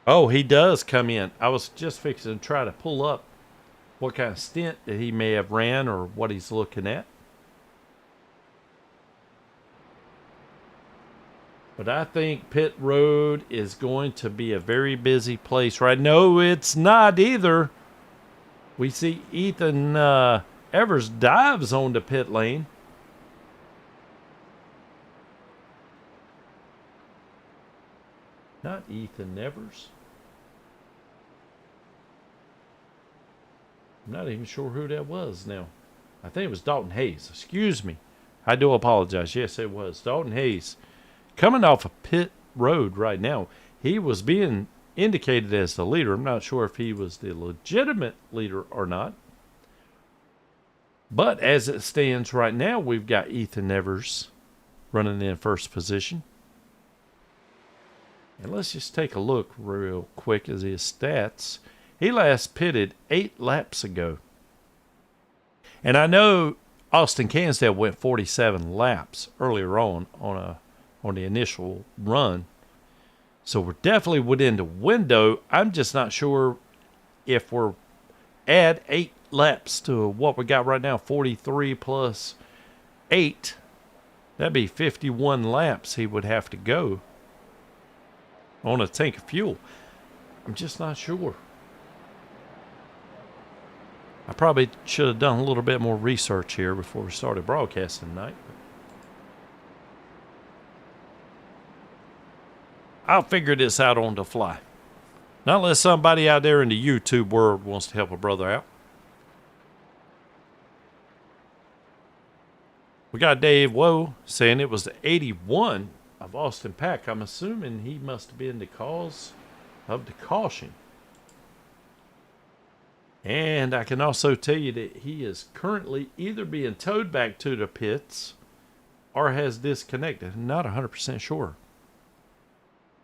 Oh, he does come in. I was just fixing to try to pull up what kind of stint that he may have ran or what he's looking at. But I think pit road is going to be a very busy place right now. No, it's not either. We see Ethan Evers dives on the pit lane. Not Ethan Evers. I'm not even sure who that was now. I think it was Dalton Hayes. Excuse me. I do apologize. Yes, it was Dalton Hayes. Coming off a pit road right now. He was being indicated as the leader. I'm not sure if he was the legitimate leader or not. But as it stands right now, we've got Ethan Evers running in first position. And let's just take a look real quick at his stats. He last pitted 8 laps ago. And I know Austin Cansdale went 47 laps earlier on the initial run. So we're definitely within the window. I'm just not sure if we're add 8 laps to what we got right now, 43 plus 8. That'd be 51 laps he would have to go on a tank of fuel. I'm just not sure. I probably should have done a little bit more research here before we started broadcasting tonight. I'll figure this out on the fly. Not unless somebody out there in the YouTube world wants to help a brother out. We got Dave Woe saying it was the 81 of Austin Pack. I'm assuming he must have been the cause of the caution. And I can also tell you that he is currently either being towed back to the pits or has disconnected. I'm not 100% sure.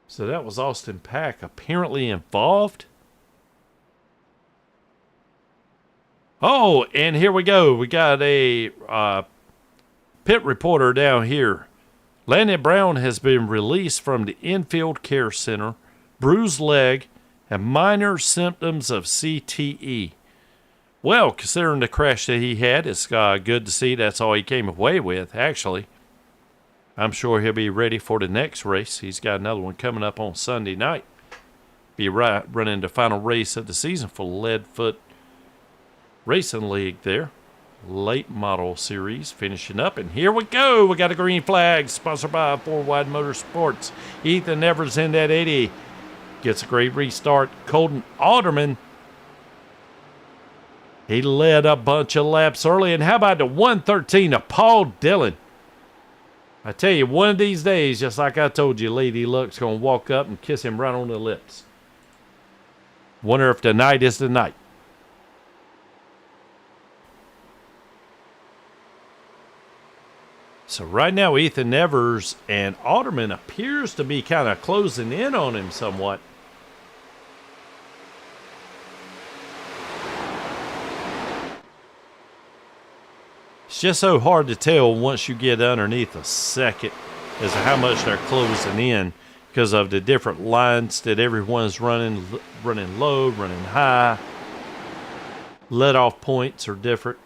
So that was Austin Pack apparently involved. Oh, and here we go. We got a pit reporter down here. Landon Brown has been released from the infield care center, bruised leg, and minor symptoms of CTE. Well, considering the crash that he had, it's good to see that's all he came away with, actually. I'm sure he'll be ready for the next race. He's got another one coming up on Sunday night. Be running the final race of the season for Leadfoot Racing League there. Late model series finishing up. And here we go. We got a green flag sponsored by FourWide Motorsports. Ethan Evers in that 80. Gets a great restart. Colton Alderman He led a bunch of laps early. And how about the 113 of Paul Dillon? I tell you, one of these days, just like I told you, Lady Luck's going to walk up and kiss him right on the lips. Wonder if tonight is the night. So right now, Ethan Evers and Alderman appears to be kind of closing in on him somewhat. It's just so hard to tell once you get underneath a second as to how much they're closing in because of the different lines that everyone's running low, running high. Let off points are different.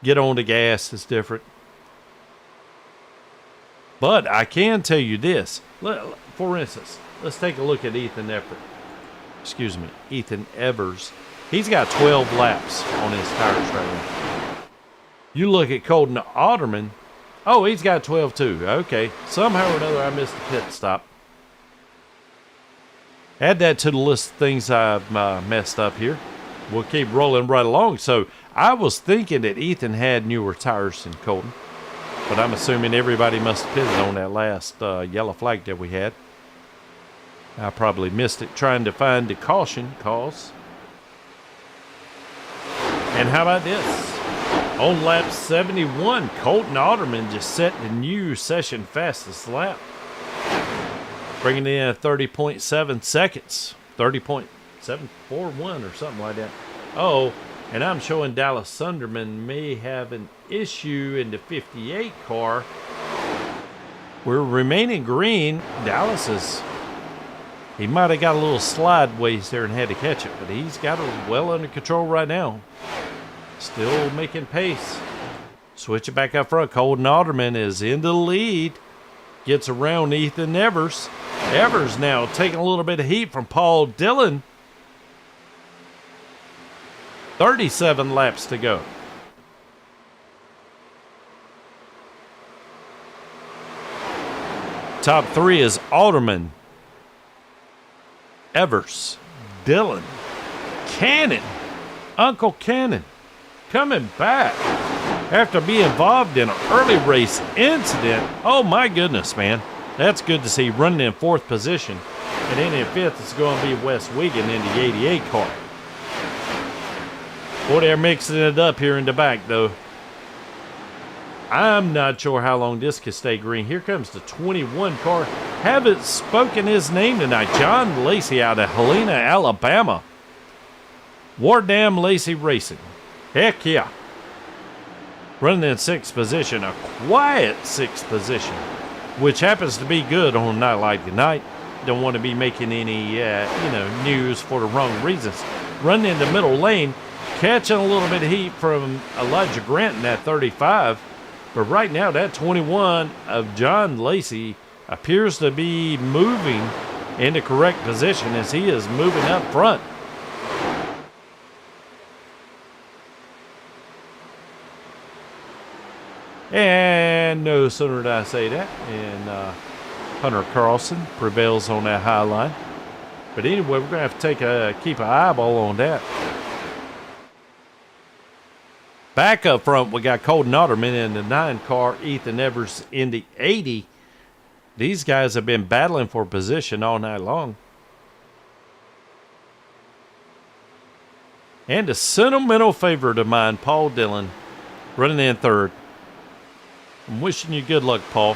Get on the gas is different. But I can tell you this. For instance, let's take a look at Ethan Evers. He's got 12 laps on his tires right now. You look at Colton Alderman. Oh, he's got 12 too. Okay. Somehow or another, I missed the pit stop. Add that to the list of things I've messed up here. We'll keep rolling right along. So I was thinking that Ethan had newer tires than Colton. But I'm assuming everybody must have pitted on that last yellow flag that we had. I probably missed it trying to find the caution cause. And how about this? On lap 71, Colton Alderman just set the new session fastest lap. Bringing in at 30.7 seconds. 30.741 or something like that. Oh, and I'm showing Dallas Sunderman may have an issue in the 58 car. We're remaining green. Dallas he might have got a little slideways there and had to catch it, but he's got it well under control right now. Still making pace. Switch it back up front. Colton Alderman is in the lead. Gets around Ethan Evers. Evers now taking a little bit of heat from Paul Dillon. 37 laps to go. Top three is Alderman, Evers, Dillon, Cannon, Uncle Cannon coming back after being involved in an early race incident. Oh my goodness, man. That's good to see, running in fourth position. And then in fifth, it's going to be Wes Wiggin in the 88 car. Boy, they're mixing it up here in the back, though. I'm not sure how long this can stay green. Here comes the 21 car. Haven't spoken his name tonight. John Lacey out of Helena, Alabama. Wardam Lacey Racing. Heck yeah. Running in sixth position. A quiet sixth position, which happens to be good on a night like tonight. Don't want to be making any, news for the wrong reasons. Running in the middle lane. Catching a little bit of heat from Elijah Grant in that 35. But right now, that 21 of John Lacey appears to be moving in the correct position as he is moving up front. And no sooner did I say that, and Hunter Carlson prevails on that high line. But anyway, we're going to have to keep an eyeball on that. Back up front, we got Colton Alderman in the 9 car, Ethan Evers in the 80. These guys have been battling for position all night long. And a sentimental favorite of mine, Paul Dillon, running in third. I'm wishing you good luck, Paul.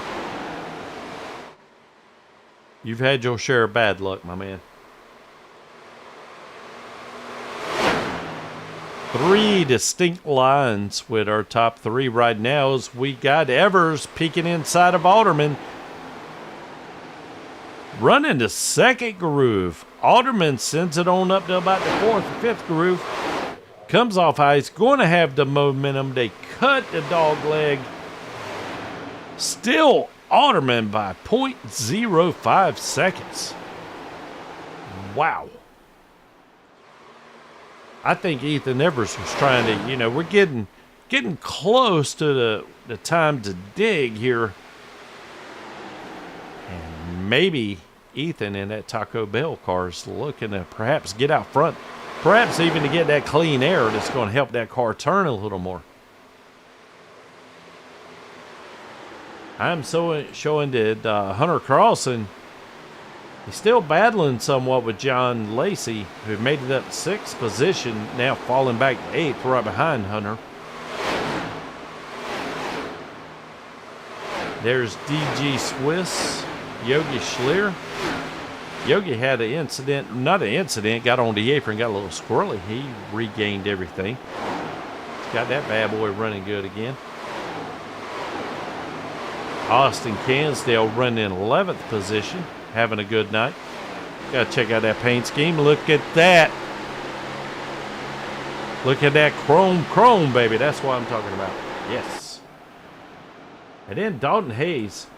You've had your share of bad luck, my man. 3 distinct lines with our top 3 right now as we got Evers peeking inside of Alderman. Running the second groove. Alderman sends it on up to about the 4th or 5th groove. Comes off high. He's going to have the momentum. They cut the dog leg. Still Alderman by 0.05 seconds. Wow. I think Ethan Evers was trying to, we're getting close to the time to dig here. And maybe Ethan in that Taco Bell car is looking to perhaps get out front Perhaps even to get that clean air that's going to help that car turn a little more. I'm showing that Hunter Carlson, he's still battling somewhat with John Lacey, who made it up 6th position, now falling back to 8th, right behind Hunter. There's DG Swiss, Yogi Schleer. Yogi had an incident, not an incident, got on the apron, got a little squirrely. He regained everything. He's got that bad boy running good again. Austin Cansdale running in 11th position, having a good night. Got to check out that paint scheme. Look at that. Look at that chrome, baby. That's what I'm talking about. Yes. And then Dalton Hayes.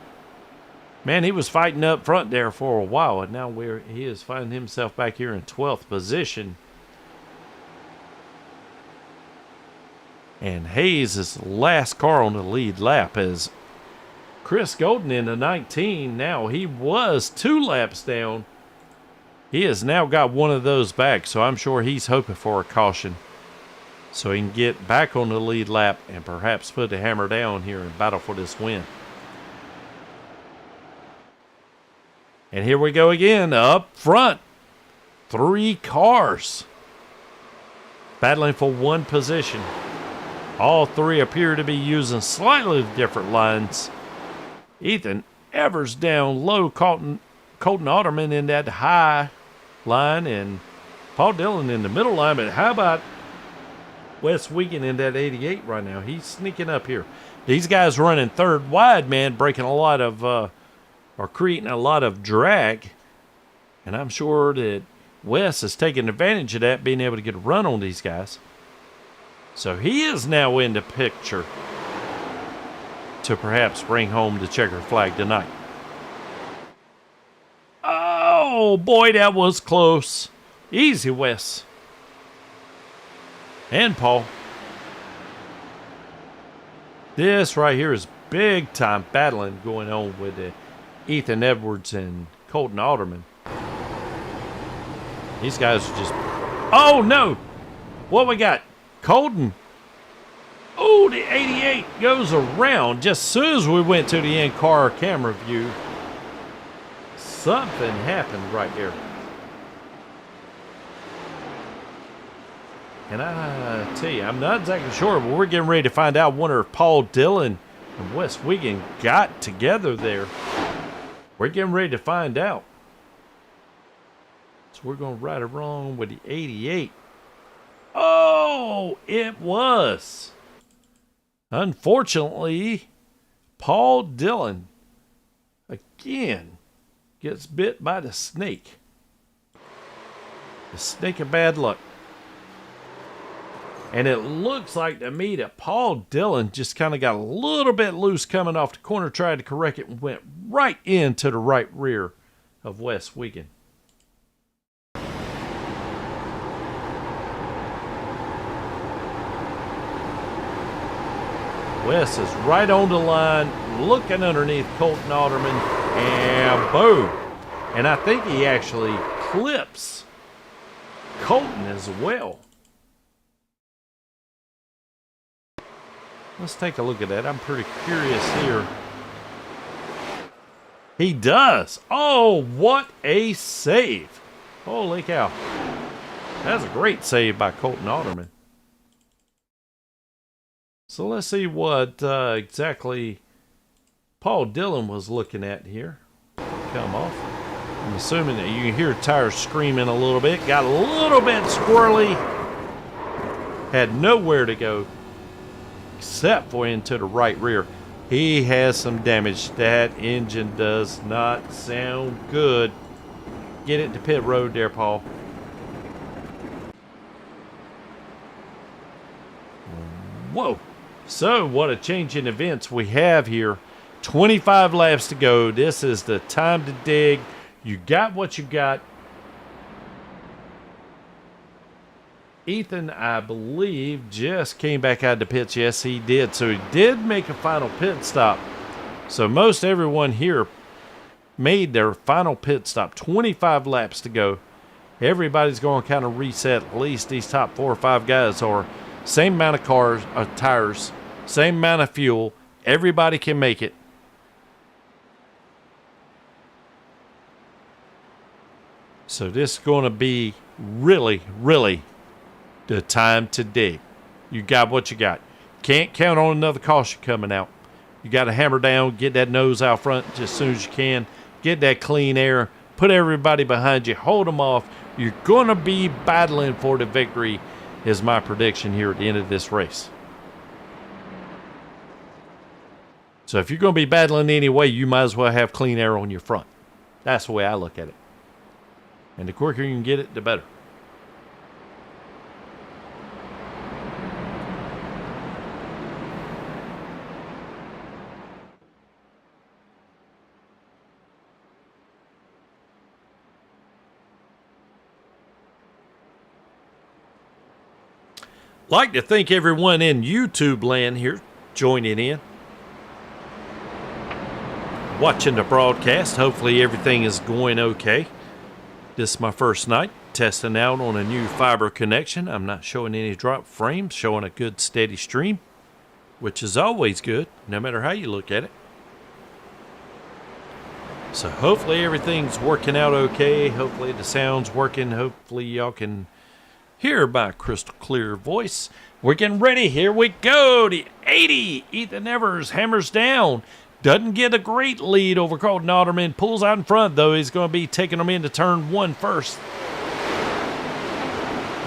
Man, he was fighting up front there for a while, and now he is finding himself back here in 12th position. And Hayes is the last car on the lead lap as Chris Golden in the 19. Now, he was 2 laps down. He has now got one of those back, so I'm sure he's hoping for a caution so he can get back on the lead lap and perhaps put the hammer down here and battle for this win. And here we go again, up front. 3 cars battling for 1 position. All 3 appear to be using slightly different lines. Ethan Evers down low, Colton Otterman in that high line, and Paul Dillon in the middle line. But how about Wes Wiegand in that 88 right now? He's sneaking up here. These guys running 3rd wide, man, breaking a lot of or creating a lot of drag. And I'm sure that Wes is taking advantage of that, being able to get a run on these guys. So he is now in the picture to perhaps bring home the checker flag tonight. Oh, boy, that was close. Easy, Wes. And Paul. This right here is big time battling going on with Ethan Edwards and Colton Alderman. These guys are just... Oh, no! What we got? Colton. Oh, the 88 goes around. Just as soon as we went to the in-car camera view, something happened right there. And I tell you, I'm not exactly sure, but we're getting ready to find out whether Paul Dillon and Wes Wiegand got together there. We're getting ready to find out. So we're going to right along with the 88. Oh, it was. Unfortunately, Paul Dillon again gets bit by the snake. The snake of bad luck. And it looks like to me that Paul Dillon just kind of got a little bit loose coming off the corner, tried to correct it, and went right into the right rear of Wes Wiegand. Wes is right on the line, looking underneath Colton Alderman, and boom. And I think he actually clips Colton as well. Let's take a look at that. I'm pretty curious here. He does. Oh, what a save. Holy cow. That's a great save by Colton Alderman. So let's see what exactly Paul Dillon was looking at here. Come off. I'm assuming that you can hear tires screaming a little bit. Got a little bit squirrely. Had nowhere to go except for into the right rear. He has some damage. That engine does not sound good. Get it to pit road there, Paul. Whoa. So, what a change in events we have here. 25 laps to go. This is the time to dig. You got what you got. Ethan, I believe, just came back out of the pits. Yes, he did. So he did make a final pit stop. So most everyone here made their final pit stop. 25 laps to go. Everybody's going to kind of reset. At least these top 4 or 5 guys are same amount of cars, tires, same amount of fuel. Everybody can make it. So this is going to be really, really the time to dig. You got what you got. Can't count on another caution coming out. You got to hammer down, get that nose out front just as soon as you can. Get that clean air. Put everybody behind you. Hold them off. You're going to be battling for the victory is my prediction here at the end of this race. So if you're going to be battling anyway, you might as well have clean air on your front. That's the way I look at it. And the quicker you can get it, the better. Like to thank everyone in YouTube land here joining in, watching the broadcast. Hopefully everything is going okay. This is my first night testing out on a new fiber connection. I'm not showing any drop frames, showing a good steady stream, which is always good, no matter how you look at it. So hopefully everything's working out okay. Hopefully the sound's working. Hopefully y'all can hear my crystal clear voice. We're getting ready. Here we go. The 80. Ethan Evers hammers down. Doesn't get a great lead over Colton Otterman. Pulls out in front, though. He's going to be taking them into turn 1 first.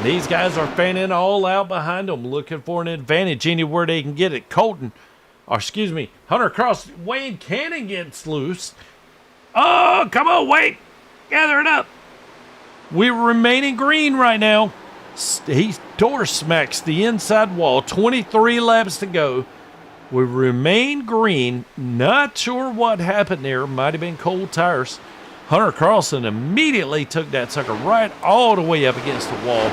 These guys are fanning all out behind them, looking for an advantage anywhere they can get it. Hunter Cross. Wade Cannon gets loose. Oh, come on, Wade. Gather it up. We're remaining green right now. He door smacks the inside wall. 23 laps to go. We remain green. Not sure what happened there. Might have been cold tires. Hunter Carlson immediately took that sucker right all the way up against the wall,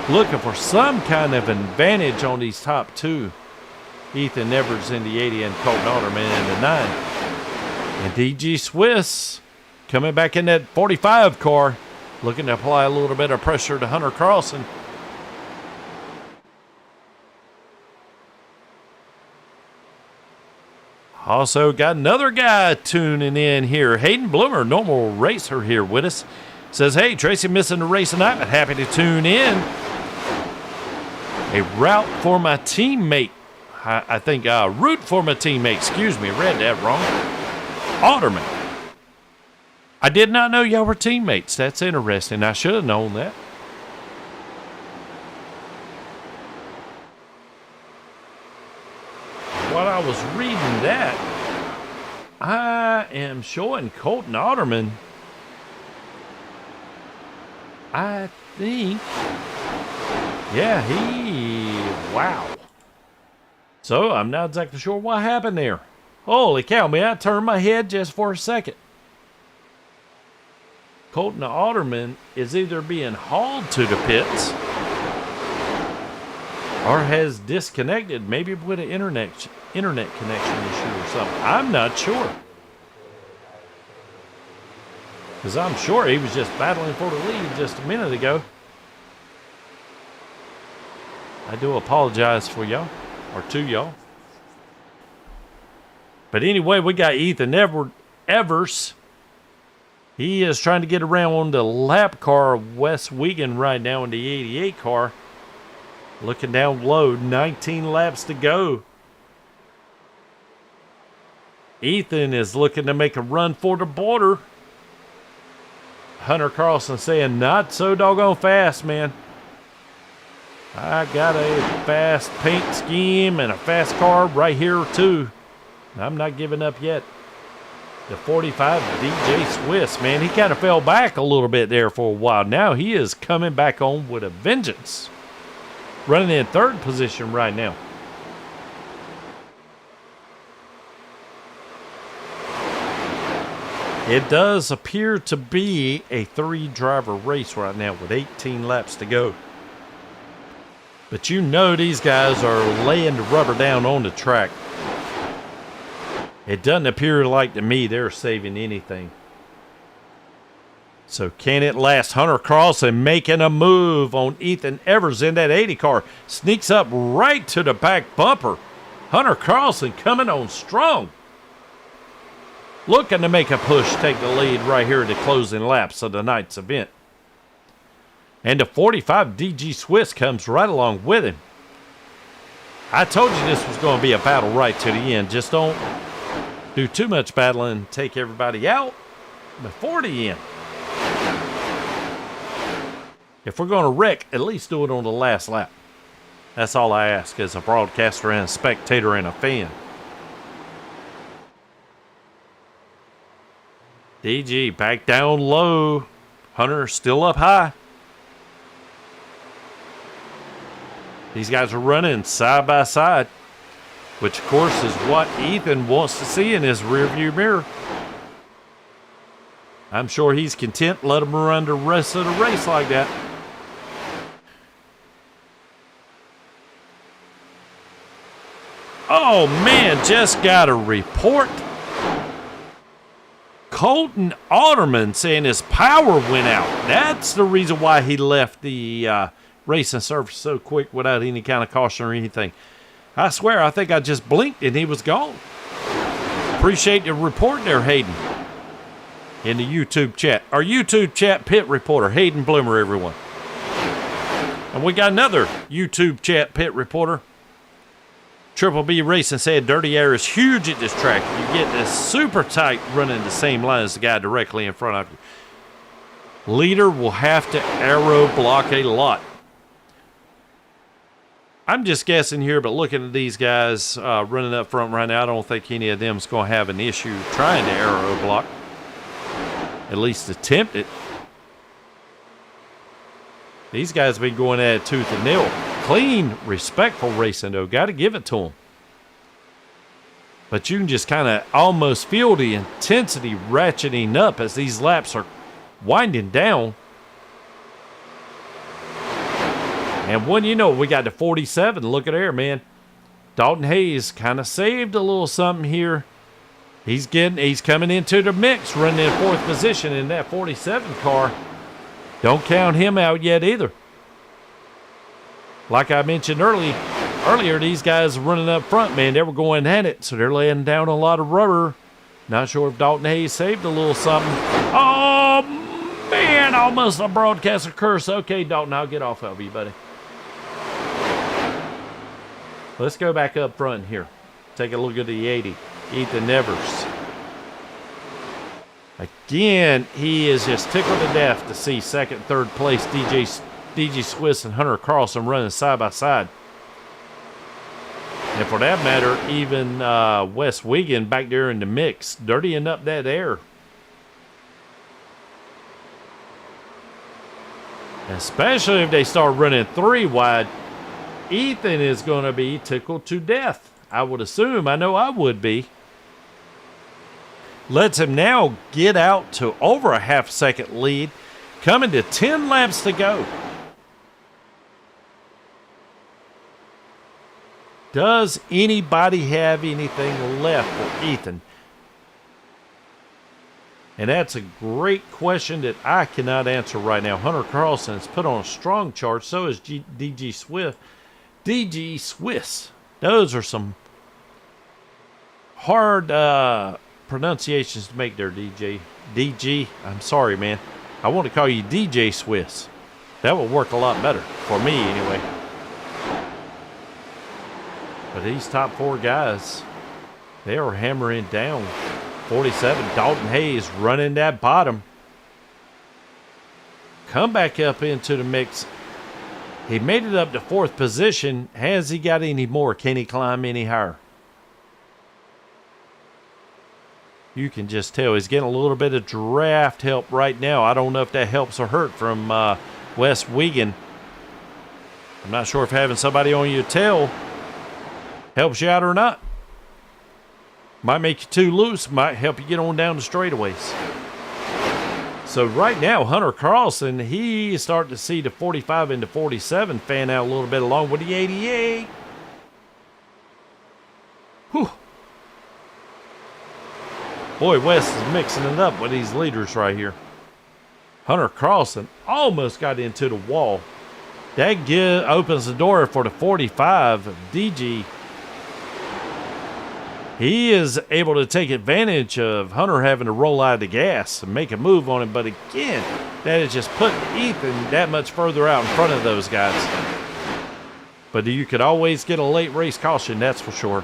looking for some kind of advantage on these top 2. Ethan Evers in the 80 and Colton Otterman in the 9. And DG Swiss coming back in that 45 car, looking to apply a little bit of pressure to Hunter Carlson. Also got another guy tuning in here. Hayden Bloomer, normal racer here with us. Says, hey, Tracy missing the race tonight, but happy to tune in. A route for my teammate. I think route for my teammate. Excuse me, read that wrong. Otterman. I did not know y'all were teammates. That's interesting. I should have known that. While I was reading that, I am showing Colton Otterman. I think, wow. So I'm not exactly sure what happened there. Holy cow, man, I turned my head just for a second. Colton Otterman is either being hauled to the pits or has disconnected, maybe with an internet connection issue or something. I'm not sure. Because I'm sure he was just battling for the lead just a minute ago. I do apologize for y'all, or to y'all. But anyway, we got Ethan Evers. He is trying to get around the lap car of Wes Wiegand right now in the 88 car. Looking down low, 19 laps to go. Ethan is looking to make a run for the border. Hunter Carlson saying, not so doggone fast, man. I got a fast paint scheme and a fast car right here, too. I'm not giving up yet. The 45 DJ Swiss, man, he kind of fell back a little bit there for a while. Now he is coming back on with a vengeance. Running in 3rd position right now. It does appear to be a 3-driver race right now with 18 laps to go. But you know these guys are laying the rubber down on the track. It doesn't appear like to me they're saving anything. So can it last? Hunter Carlson making a move on Ethan Evers in that 80 car. Sneaks up right to the back bumper. Hunter Carlson coming on strong. Looking to make a push, take the lead right here at the closing laps of the night's event. And the 45 DG Swiss comes right along with him. I told you this was going to be a battle right to the end. Just don't do too much battling and take everybody out before the end. If we're going to wreck, at least do it on the last lap. That's all I ask as a broadcaster and a spectator and a fan. DG back down low. Hunter still up high. These guys are running side by side, which of course is what Ethan wants to see in his rearview mirror. I'm sure he's content. Let him run the rest of the race like that. Oh man, just got a report. Colton Alderman saying his power went out. That's the reason why he left the racing surface so quick without any kind of caution or anything. I swear, I think I just blinked and he was gone. Appreciate the report there, Hayden. In the YouTube chat. Our YouTube chat pit reporter, Hayden Bloomer, everyone. And we got another YouTube chat pit reporter. Triple B Racing said dirty air is huge at this track. You get this super tight running the same line as the guy directly in front of you. Leader will have to aero block a lot. I'm just guessing here, but looking at these guys running up front right now, I don't think any of them is going to have an issue trying to aero block. At least attempt it. These guys have been going at it tooth and nail. Clean, respectful racing, though. Got to give it to them. But you can just kind of almost feel the intensity ratcheting up as these laps are winding down. And when you know, we got the 47. Look at there, man. Dalton Hayes kind of saved a little something here. He's coming into the mix, running in fourth position in that 47 car. Don't count him out yet either. Like I mentioned earlier, these guys running up front, man, they were going at it, so they're laying down a lot of rubber. Not sure if Dalton Hayes saved a little something. Oh, man, almost a broadcaster curse. Okay, Dalton, I'll get off of you, buddy. Let's go back up front here. Take a look at the 80. Ethan Evers. Again, he is just tickled to death to see second, third place DG Swiss and Hunter Carlson running side by side. And for that matter, even Wes Wiggin back there in the mix, dirtying up that air. Especially if they start running three wide, Ethan is going to be tickled to death. I would assume. I know I would be. Lets him now get out to over a half-second lead, coming to 10 laps to go. Does anybody have anything left for Ethan? And that's a great question that I cannot answer right now. Hunter Carlson has put on a strong charge. So is DG Swiss. Those are some hard pronunciations to make there, DG. I'm sorry, man. I want to call you DJ Swiss. That would work a lot better for me anyway. But these top four guys, they are hammering down. 47, Dalton Hayes running that bottom. Come back up into the mix. He made it up to fourth position. Has he got any more? Can he climb any higher? You can just tell he's getting a little bit of draft help right now. I don't know if that helps or hurt from Wes Wiggin. I'm not sure if having somebody on your tail helps you out or not. Might make you too loose. Might help you get on down the straightaways. So right now, Hunter Carlson, he's starting to see the 45 and the 47 fan out a little bit along with the 88. Whew. Boy, Wes is mixing it up with these leaders right here. Hunter Carlson almost got into the wall. That opens the door for the 45 of DG. He is able to take advantage of Hunter having to roll out of the gas and make a move on him. But again, that is just putting Ethan that much further out in front of those guys. But you could always get a late race caution, that's for sure.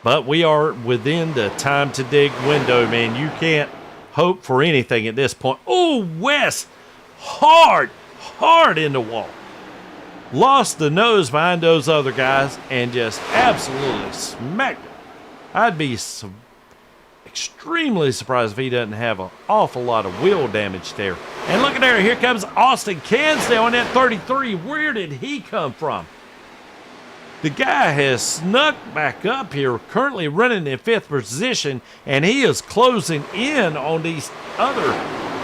But we are within the time to dig window, man. You can't hope for anything at this point. Oh, West, hard in the wall. Lost the nose behind those other guys and just absolutely smacked it. I'd be extremely surprised if he doesn't have an awful lot of wheel damage there. And look at there, here comes Austin Cansdale in that 33. Where did he come from? The guy has snuck back up here, currently running in 5th position, and he is closing in on these other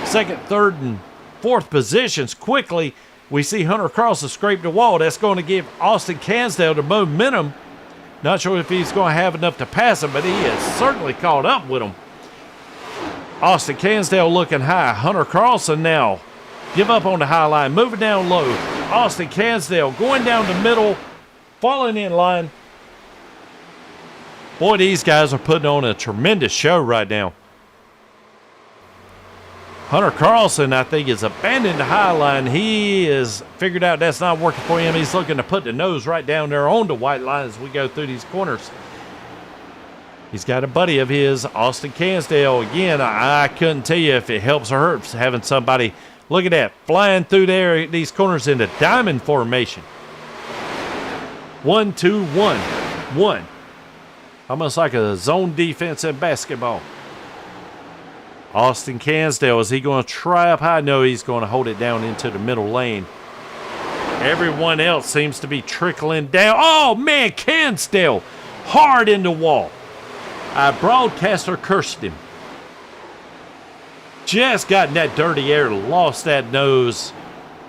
2nd, 3rd, and 4th positions quickly. We see Hunter Carlson scrape the wall. That's going to give Austin Cansdale the momentum. Not sure if he's going to have enough to pass him, but he has certainly caught up with him. Austin Cansdale looking high. Hunter Carlson now give up on the high line, moving down low. Austin Cansdale going down the middle, falling in line. Boy, these guys are putting on a tremendous show right now. Hunter Carlson, I think, has abandoned the high line. He has figured out that's not working for him. He's looking to put the nose right down there on the white line as we go through these corners. He's got a buddy of his, Austin Cansdale. Again, I couldn't tell you if it helps or hurts having somebody, look at that, flying through there, these corners into diamond formation. 1, 2, 1, 1. Almost like a zone defense in basketball. Austin Cansdale, is he going to try up high? No, he's going to hold it down into the middle lane. Everyone else seems to be trickling down. Oh, man, Cansdale hard in the wall. Our broadcaster cursed him. Just got in that dirty air, lost that nose,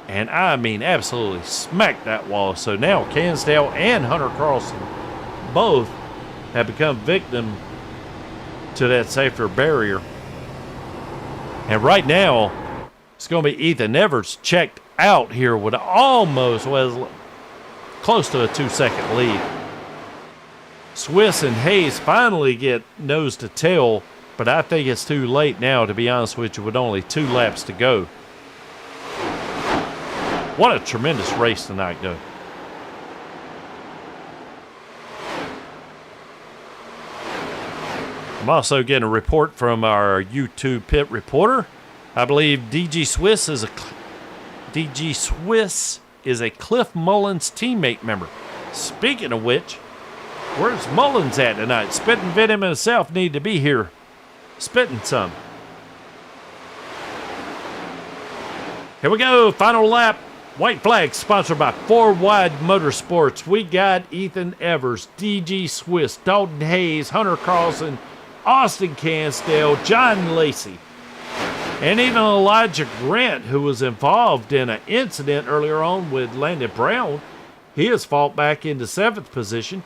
and I mean absolutely smacked that wall. So now Cansdale and Hunter Carlson both have become victim to that safer barrier. And right now, it's going to be Ethan Evers checked out here with almost, well, close to a 2-second lead. Swiss and Hayes finally get nose to tail, but I think it's too late now, to be honest with you, with only 2 laps to go. What a tremendous race tonight, though. I'm also getting a report from our YouTube pit reporter. I believe DG Swiss is a Cliff Mullins teammate member. Speaking of which, where's Mullins at tonight? Spitting Venom himself need to be here. Spitting some. Here we go, final lap. White flag sponsored by FourWide Motorsports. We got Ethan Evers, DG Swiss, Dalton Hayes, Hunter Carlson, Austin Cansdale, John Lacey, and even Elijah Grant, who was involved in an incident earlier on with Landon Brown. He has fought back into 7th position.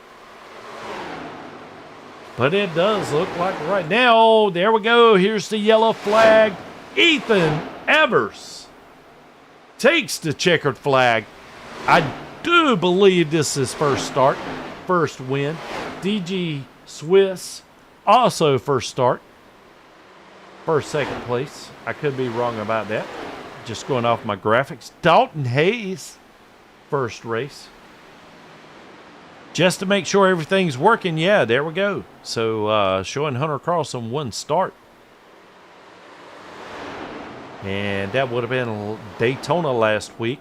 But it does look like right now, there we go, here's the yellow flag. Ethan Evers takes the checkered flag. I do believe this is first win. DG Swiss, also first start. Second place. I could be wrong about that. Just going off my graphics. Dalton Hayes, first race. Just to make sure everything's working, yeah, there we go. So showing Hunter Carlson 1 start. And that would have been Daytona last week.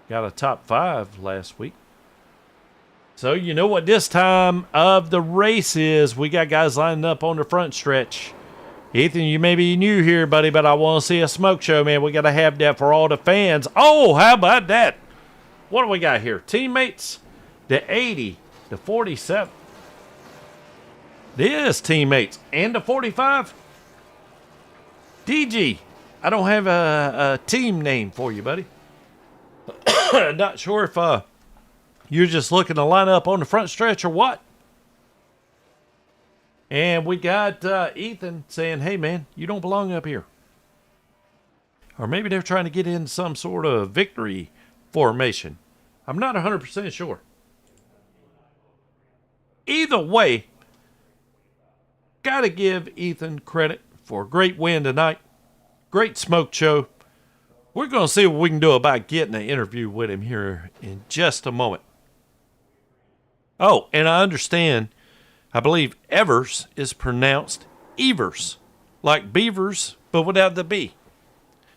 Got a top 5 last week. So you know what this time of the race is. We got guys lining up on the front stretch. Ethan, you may be new here, buddy, but I want to see a smoke show, man. We got to have that for all the fans. Oh, how about that? What do we got here? Teammates, the 80, the 47. This teammates and the 45. DG, I don't have a team name for you, buddy. Not sure if you're just looking to line up on the front stretch or what. And we got Ethan saying, hey, man, you don't belong up here. Or maybe they're trying to get in some sort of victory formation. I'm not 100% sure. Either way, got to give Ethan credit for a great win tonight. Great smoke show. We're going to see what we can do about getting an interview with him here in just a moment. Oh, and I understand, I believe Evers is pronounced Evers, like beavers, but without the B.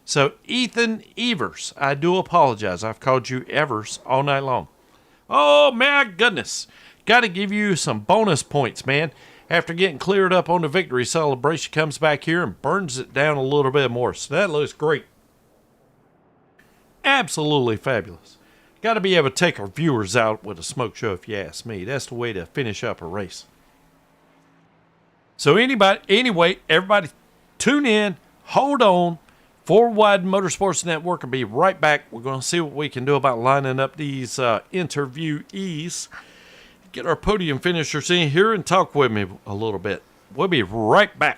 So, Ethan Evers, I do apologize. I've called you Evers all night long. Oh, my goodness. Got to give you some bonus points, man. After getting cleared up on the victory celebration, comes back here and burns it down a little bit more. So, that looks great. Absolutely fabulous. Got to be able to take our viewers out with a smoke show, if you ask me. That's the way to finish up a race. So, anyway, everybody tune in, hold on. FourWide Motorsports Network will be right back. We're going to see what we can do about lining up these interviewees. Get our podium finishers in here and talk with me a little bit. We'll be right back.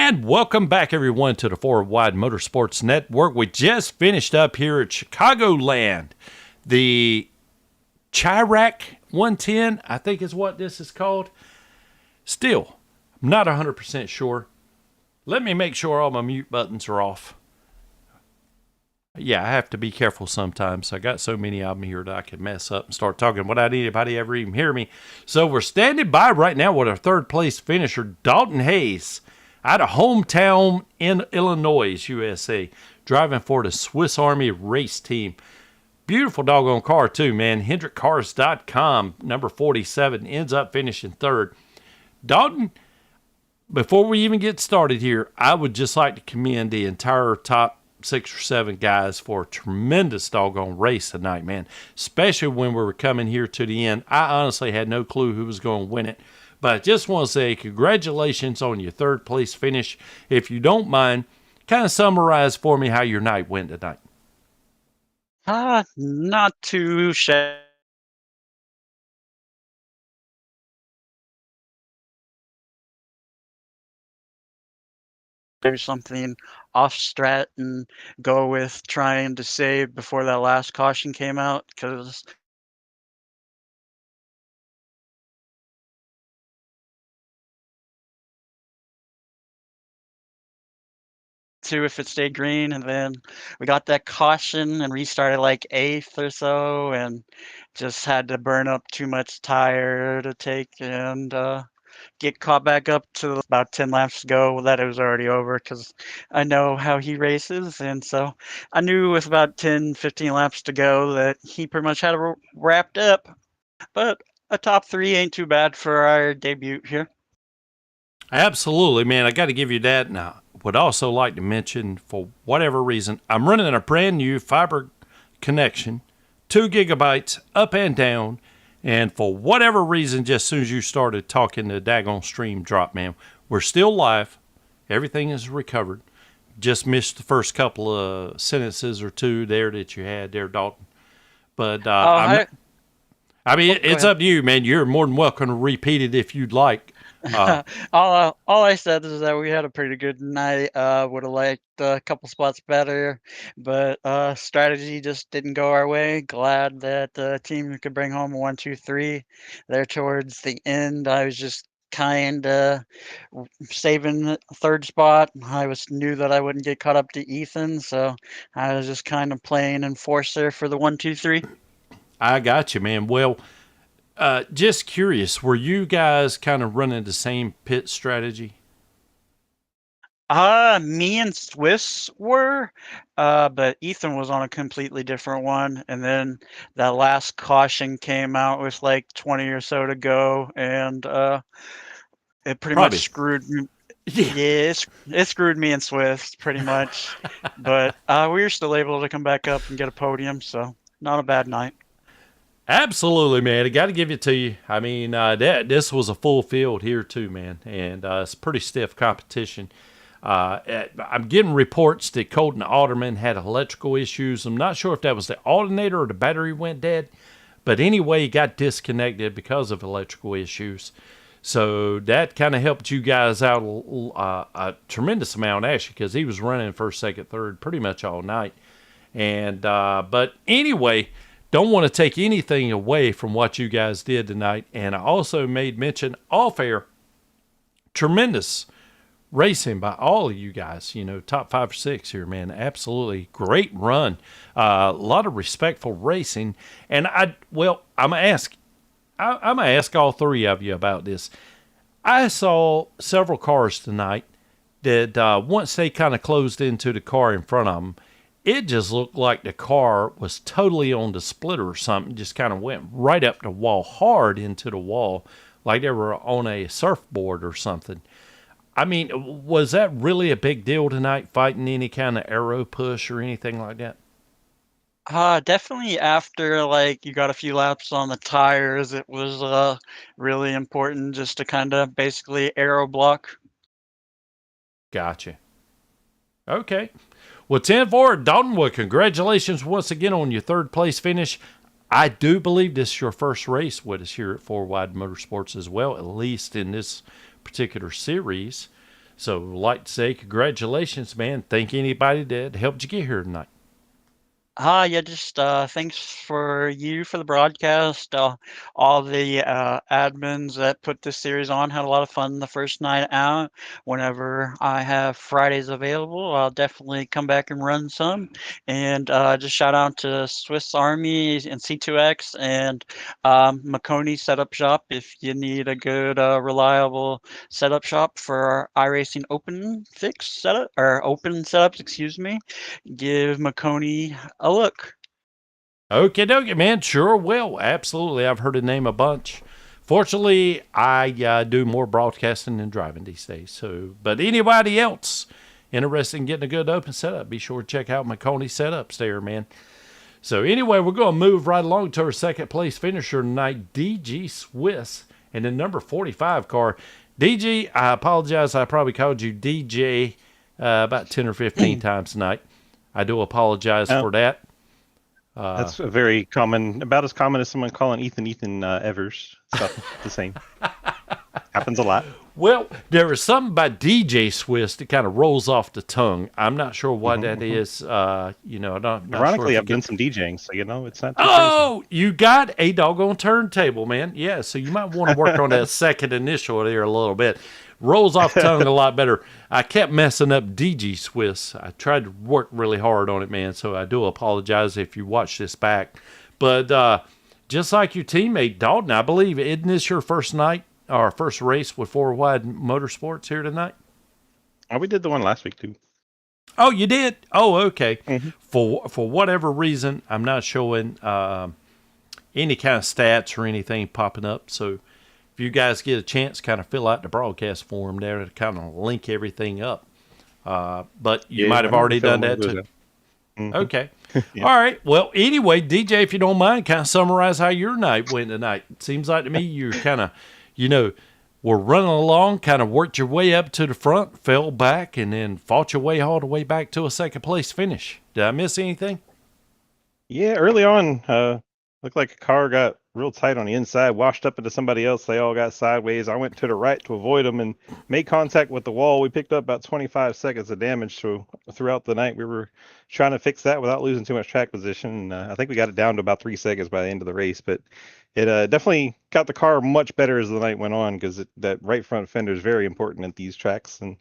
And welcome back, everyone, to the FourWide Motorsports Network. We just finished up here at Chicagoland. The Chirac 110, I think is what this is called. Still, I'm not 100% sure. Let me make sure all my mute buttons are off. Yeah, I have to be careful sometimes. I got so many of them here that I can mess up and start talking without anybody ever even hear me. So we're standing by right now with our third place finisher, Dalton Hayes, out of hometown in Illinois, USA, driving for the Swiss Army race team. Beautiful doggone car too, man. HendrickCars.com, number 47, ends up finishing third. Dalton, before we even get started here, I would just like to commend the entire top 6 or 7 guys for a tremendous doggone race tonight, man. Especially when we were coming here to the end. I honestly had no clue who was going to win it. But I just want to say congratulations on your third place finish. If you don't mind, kind of summarize for me how your night went tonight. Not too shabby. There's something off strat and go with trying to save before that last caution came out, because if it stayed green, and then we got that caution and restarted like 8th or so, and just had to burn up too much tire to take and get caught back up to about 10 laps to go that it was already over, because I know how he races, and so I knew with about 10-15 laps to go that he pretty much had it wrapped up. But a top 3 ain't too bad for our debut here. Absolutely, man. I got to give you that. And I would also like to mention, for whatever reason, I'm running a brand new fiber connection, 2 gigabytes up and down. And for whatever reason, just as soon as you started talking, the daggone stream dropped, man. We're still live. Everything is recovered. Just missed the first couple of sentences or two there that you had there, Dalton. But I mean, it's up to you, man. You're more than welcome to repeat it if you'd like. All I said is that we had a pretty good night. Would have liked a couple spots better, but strategy just didn't go our way. Glad that the team could bring home a 1, 2, 3 there towards the end. I was just kind of saving the third spot. I knew that I wouldn't get caught up to Ethan, so I was just kind of playing enforcer for the 1, 2, 3. I got you, man. Well, just curious, were you guys kind of running the same pit strategy? Me and Swiss were, but Ethan was on a completely different one. And then that last caution came out with like 20 or so to go, and it pretty much screwed me. Yeah, it screwed me and Swiss pretty much. But we were still able to come back up and get a podium, so not a bad night. Absolutely, man. I got to give it to you. I mean, this was a full field here too, man, and it's pretty stiff competition. I'm getting reports that Colton Alderman had electrical issues. I'm not sure if that was the alternator or the battery went dead, but anyway, he got disconnected because of electrical issues. So that kind of helped you guys out a tremendous amount, actually, because he was running first, second, third pretty much all night. And but anyway, don't want to take anything away from what you guys did tonight. And I also made mention off air, tremendous racing by all of you guys. You know, top 5 or 6 here, man. Absolutely great run. A lot of respectful racing. And I'm gonna ask all 3 of you about this. I saw several cars tonight that once they kind of closed into the car in front of them, it just looked like the car was totally on the splitter or something. Just kind of went right up the wall, hard into the wall, like they were on a surfboard or something. I mean, was that really a big deal tonight, fighting any kind of aero push or anything like that? Definitely after like you got a few laps on the tires, it was really important just to kind of basically aero block. Gotcha. Okay. Well, 10-4, Dalton, well, congratulations once again on your third place finish. I do believe this is your first race with us here at FourWide Motorsports as well, at least in this particular series. So I'd like to say congratulations, man. Thank anybody that helped you get here tonight. Yeah, just thanks for you for the broadcast. All the admins that put this series on had a lot of fun the first night out. Whenever I have Fridays available, I'll definitely come back and run some. And just shout out to Swiss Army and C2X and Maconi Setup Shop if you need a good, reliable setup shop for iRacing Open Fix setup or Open setups, excuse me. Give Maconi a look. Okay, dokie, man. Sure will. Absolutely. I've heard the name a bunch. Fortunately, I do more broadcasting than driving these days. So, but anybody else interested in getting a good open setup, be sure to check out McConey Setups there, man. So anyway, we're going to move right along to our second place finisher tonight, DG Swiss, and the number 45 car. DG, I apologize. I probably called you DJ about 10 or 15 times tonight. I do apologize for that. That's a very common, about as common as someone calling Ethan Evers. Stuff the same. Happens a lot. Well, there is something about DJ Swiss that kind of rolls off the tongue. I'm not sure what that is. Ironically, sure I've done some DJing, so it's not too crazy. You got a doggone turntable, man. Yeah, so you might want to work on that second initial there a little bit. Rolls off the tongue a lot better. I kept messing up DG Swiss. I tried to work really hard on it, man, so I do apologize if you watch this back. But just like your teammate, Dalton, I believe, isn't this your first night, or first race with FourWide Motorsports here tonight? Oh, we did the one last week, too. Oh, you did? Oh, okay. Mm-hmm. For whatever reason, I'm not showing any kind of stats or anything popping up, so if you guys get a chance, kind of fill out the broadcast form there to kind of link everything up. But you might have already done that too. Mm-hmm. Okay. Yeah. All right. Well, anyway, DJ, if you don't mind, kind of summarize how your night went tonight. It seems like to me you're kind of, were running along, kind of worked your way up to the front, fell back, and then fought your way all the way back to a second place finish. Did I miss anything? Yeah, early on, looked like a car got real tight on the inside, washed up into somebody else. They all got sideways. I went to the right to avoid them and made contact with the wall. We picked up about 25 seconds of damage throughout the night. We were trying to fix that without losing too much track position. And, I think we got it down to about 3 seconds by the end of the race. But it definitely got the car much better as the night went on because that right front fender is very important at these tracks. And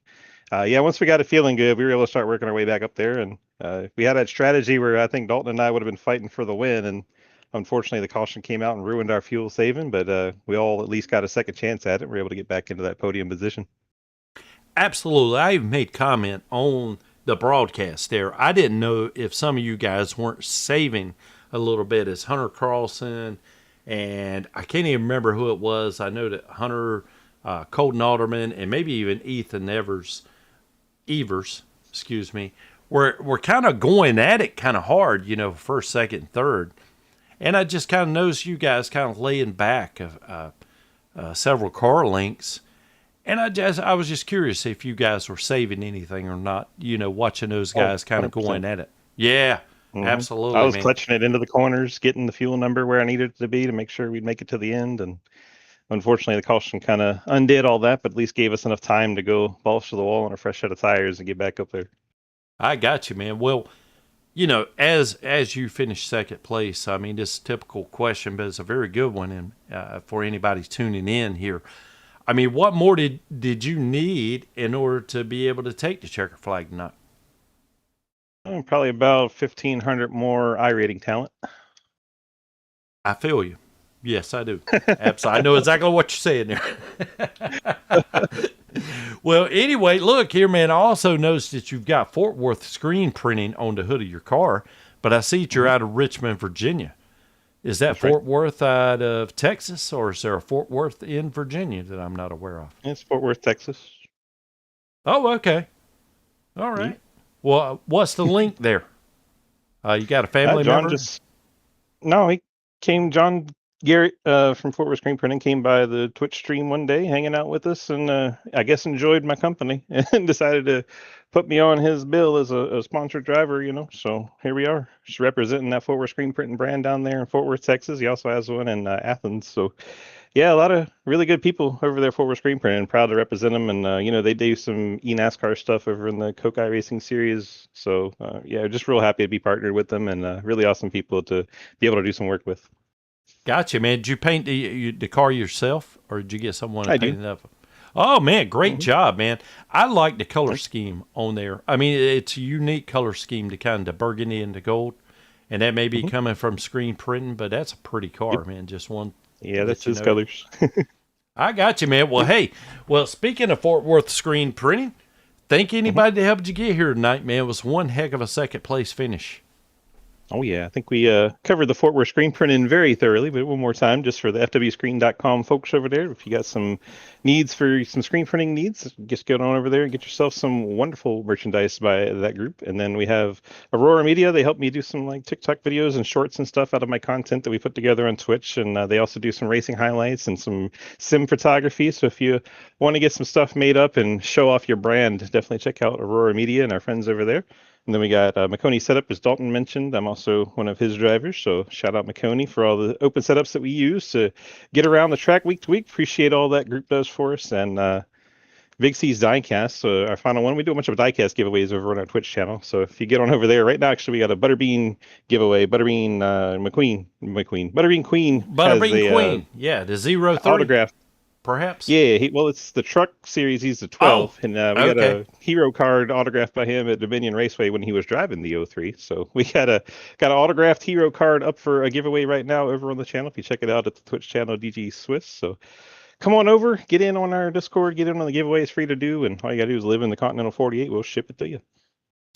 once we got it feeling good, we were able to start working our way back up there. And we had that strategy where I think Dalton and I would have been fighting for the win. And unfortunately, the caution came out and ruined our fuel saving, but we all at least got a second chance at it. We were able to get back into that podium position. Absolutely. I even made comment on the broadcast there. I didn't know if some of you guys weren't saving a little bit as Hunter Carlson, and I can't even remember who it was. I know that Hunter, Colton Alderman, and maybe even Ethan Evers, were kind of going at it kind of hard, first, second, third. And I just kind of noticed you guys kind of laying back several car links. And I was just curious if you guys were saving anything or not, watching those guys kind of going at it. Yeah, absolutely. I was clutching it into the corners, getting the fuel number where I needed it to be to make sure we'd make it to the end. And unfortunately, the caution kind of undid all that, but at least gave us enough time to go balls to the wall on a fresh set of tires and get back up there. I got you, man. Well, as you finish second place, I mean, this is a typical question, but it's a very good one for anybody tuning in here. I mean, what more did you need in order to be able to take the checker flag tonight? Probably about 1,500 more iRating talent. I feel you. Yes, I do. Absolutely. I know exactly what you're saying there. Well, anyway, look here, man. I also noticed that you've got Fort Worth screen printing on the hood of your car, but I see that you're out of Richmond, Virginia. Is that That's Fort Worth out of Texas, or is there a Fort Worth in Virginia that I'm not aware of? It's Fort Worth, Texas. Oh, okay. All right. Yeah. Well, what's the link there? You got a family member? John Garrett from Fort Worth Screen Printing came by the Twitch stream one day, hanging out with us, and I guess enjoyed my company and decided to put me on his bill as a sponsored driver, So here we are, just representing that Fort Worth Screen Printing brand down there in Fort Worth, Texas. He also has one in Athens. So, Yeah, a lot of really good people over there for Screen Print, and proud to represent them. And you know, they do some eNASCAR stuff over in the Coke Iracing series. So yeah, just real happy to be partnered with them, and really awesome people to be able to do some work with. Gotcha, man. Did you paint the car yourself, or did you get someone to I paint do. it up? Oh man, great Mhm. job, man. I like the color Thanks. scheme on there. I mean, it's a unique color scheme to kind of burgundy and the gold, and that may be Mhm. coming from screen printing, but that's a pretty car, Yep. man. Just one Yeah, let that's you his know. colors. I got you, man. Well, Yep. hey, well, speaking of Fort Worth screen printing, thank Mhm. anybody that helped you get here tonight, man. It was one heck of a second place finish. Oh yeah, I think we covered the Fort Worth screen printing very thoroughly, but one more time, just for the FWScreen.com folks over there. If you got some needs for some screen printing needs, just get on over there and get yourself some wonderful merchandise by that group. And then we have Aurora Media. They help me do some like TikTok videos and shorts and stuff out of my content that we put together on Twitch. And they also do some racing highlights and some sim photography. So if you want to get some stuff made up and show off your brand, definitely check out Aurora Media and our friends over there. And then we got McConey Setup, as Dalton mentioned. I'm also one of his drivers, so shout out McConey for all the open setups that we use to get around the track week to week. Appreciate all that group does for us. And Big C's Diecast, our final one. We do a bunch of diecast giveaways over on our Twitch channel. So if you get on over there right now, actually we got a Butterbean giveaway. Butterbean Butterbean Queen has Butterbean a Queen, yeah, the 03, autograph. perhaps. Yeah, well, it's the truck series. He's the Oh, 12, and we got okay. a hero card autographed by him at Dominion Raceway when he was driving the 03. So we got an autographed hero card up for a giveaway right now over on the channel. If you check it out at the Twitch channel DG Swiss. So come on over, get in on our Discord, get in on the giveaway. It's free to do, and all you gotta do is live in the Continental 48. We'll ship it to you.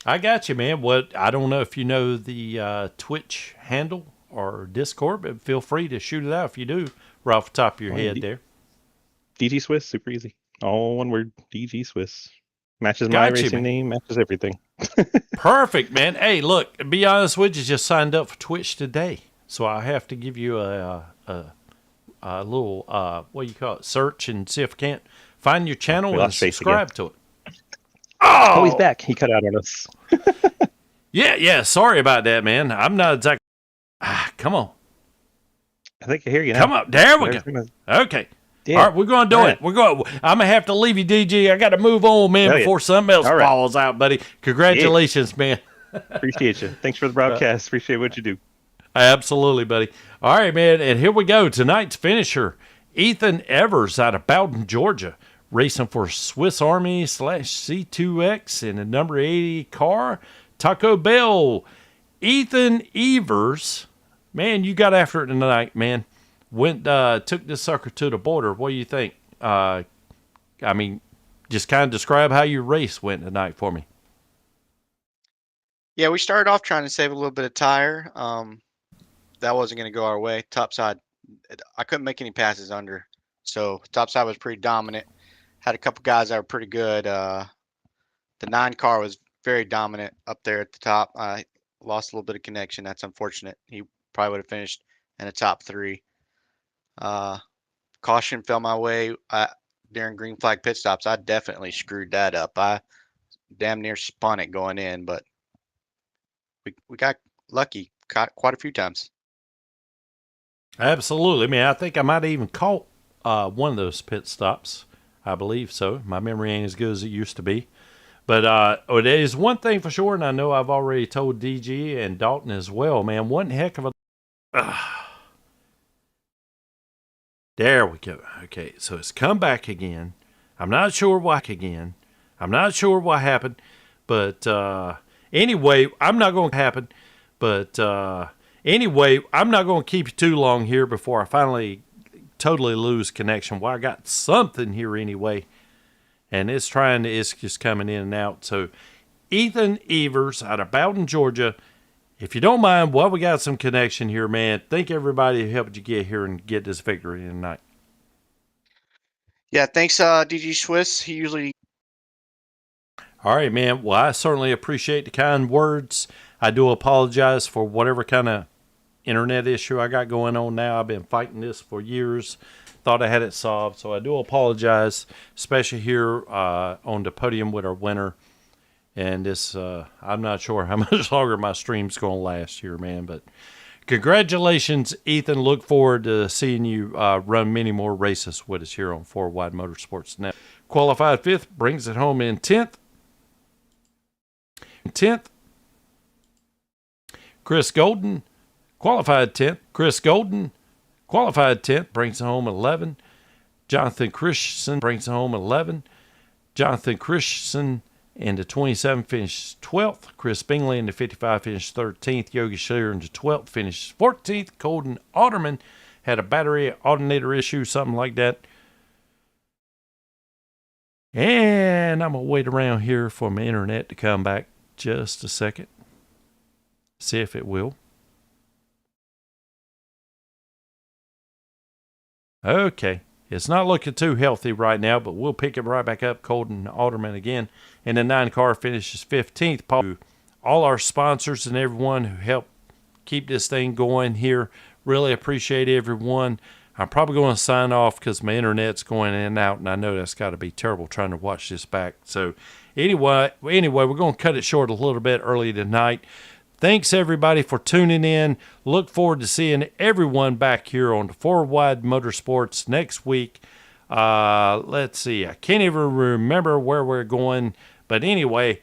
I got you, man. What I don't know if you know the Twitch handle or Discord, but feel free to shoot it out if you do, right off the top of your Oh, yeah, head there. DG Swiss, super easy. All one word, DG Swiss. Matches my Got you, racing man. name, matches everything. Perfect, man. Hey, look, to be honest with you, just signed up for Twitch today, so I have to give you a little what do you call it, search and see if I can't find your channel we and lost Chase subscribe to it. Oh, he's Oh, back. He cut out on us. yeah. Sorry about that, man. I'm not exactly. Come on, I think I hear you now. come up. There we go. Okay. Yeah. All right, we're gonna do All it. right. We're going. I'm gonna have to leave you, DG. I got to move on, man, Oh, yeah. before something else All right. falls out, buddy. Congratulations, man. Appreciate you. Thanks for the broadcast. Appreciate what you do. Absolutely, buddy. All right, man. And here we go. Tonight's finisher, Ethan Evers out of Bowden, Georgia, racing for Swiss Army / C2X in a number 80 car, Taco Bell. Ethan Evers, man, you got after it tonight, man. Went took this sucker to the border. What do you think? I mean, just kind of describe how your race went tonight for me. Yeah, we started off trying to save a little bit of tire. That wasn't going to go our way. Topside, I couldn't make any passes under, so topside was pretty dominant. Had a couple guys that were pretty good. The 9 car was very dominant up there at the top. I lost a little bit of connection. That's unfortunate. He probably would have finished in the top 3. Caution fell my way during green flag pit stops. I definitely screwed that up. I damn near spun it going in, but we got lucky quite a few times. Absolutely, man. I think I might have even caught one of those pit stops. I believe so. My memory ain't as good as it used to be. But there is one thing for sure, and I know I've already told DG and Dalton as well, man. One heck of a... There we go. Okay, so it's come back again. I'm not sure why again. I'm not sure what happened. But anyway, I'm not going to happen. But anyway, I'm not going to keep you too long here before I finally totally lose connection. Well, I got something here anyway. And it's just coming in and out. So Ethan Evers out of Bowden, Georgia. If you don't mind, while we got some connection here, man, thank everybody who helped you get here and get this victory tonight. Yeah, thanks, DG Swiss. He usually... All right, man. Well, I certainly appreciate the kind words. I do apologize for whatever kind of internet issue I got going on now. I've been fighting this for years. Thought I had it solved, so I do apologize, especially here on the podium with our winner. And this, I'm not sure how much longer my stream's going to last here, man. But Congratulations, Ethan. Look forward to seeing you run many more races with us here on FourWide Motorsports Net. Qualified 5th, brings it home in 10th. Chris Golden, qualified 10th. Chris Golden, qualified 10th, brings it home 11. Jonathan Christensen brings it home 11. Jonathan Christensen in the 27 finishes 12th. Chris Bingley in the 55 finished 13th. Yogi Shearer in the 12th finishes 14th. Colton Otterman had a battery alternator issue, something like that. And I'm going to wait around here for my internet to come back just a second. See if it will. Okay. It's not looking too healthy right now, but we'll pick it right back up. Colton Alderman again. And the 9 car finishes 15th. All our sponsors and everyone who helped keep this thing going here. Really appreciate everyone. I'm probably going to sign off because my internet's going in and out, and I know that's got to be terrible trying to watch this back. So anyway, we're going to cut it short a little bit early tonight. Thanks, everybody, for tuning in. Look forward to seeing everyone back here on the FourWide Motorsports next week. Let's see. I can't even remember where we're going. But anyway,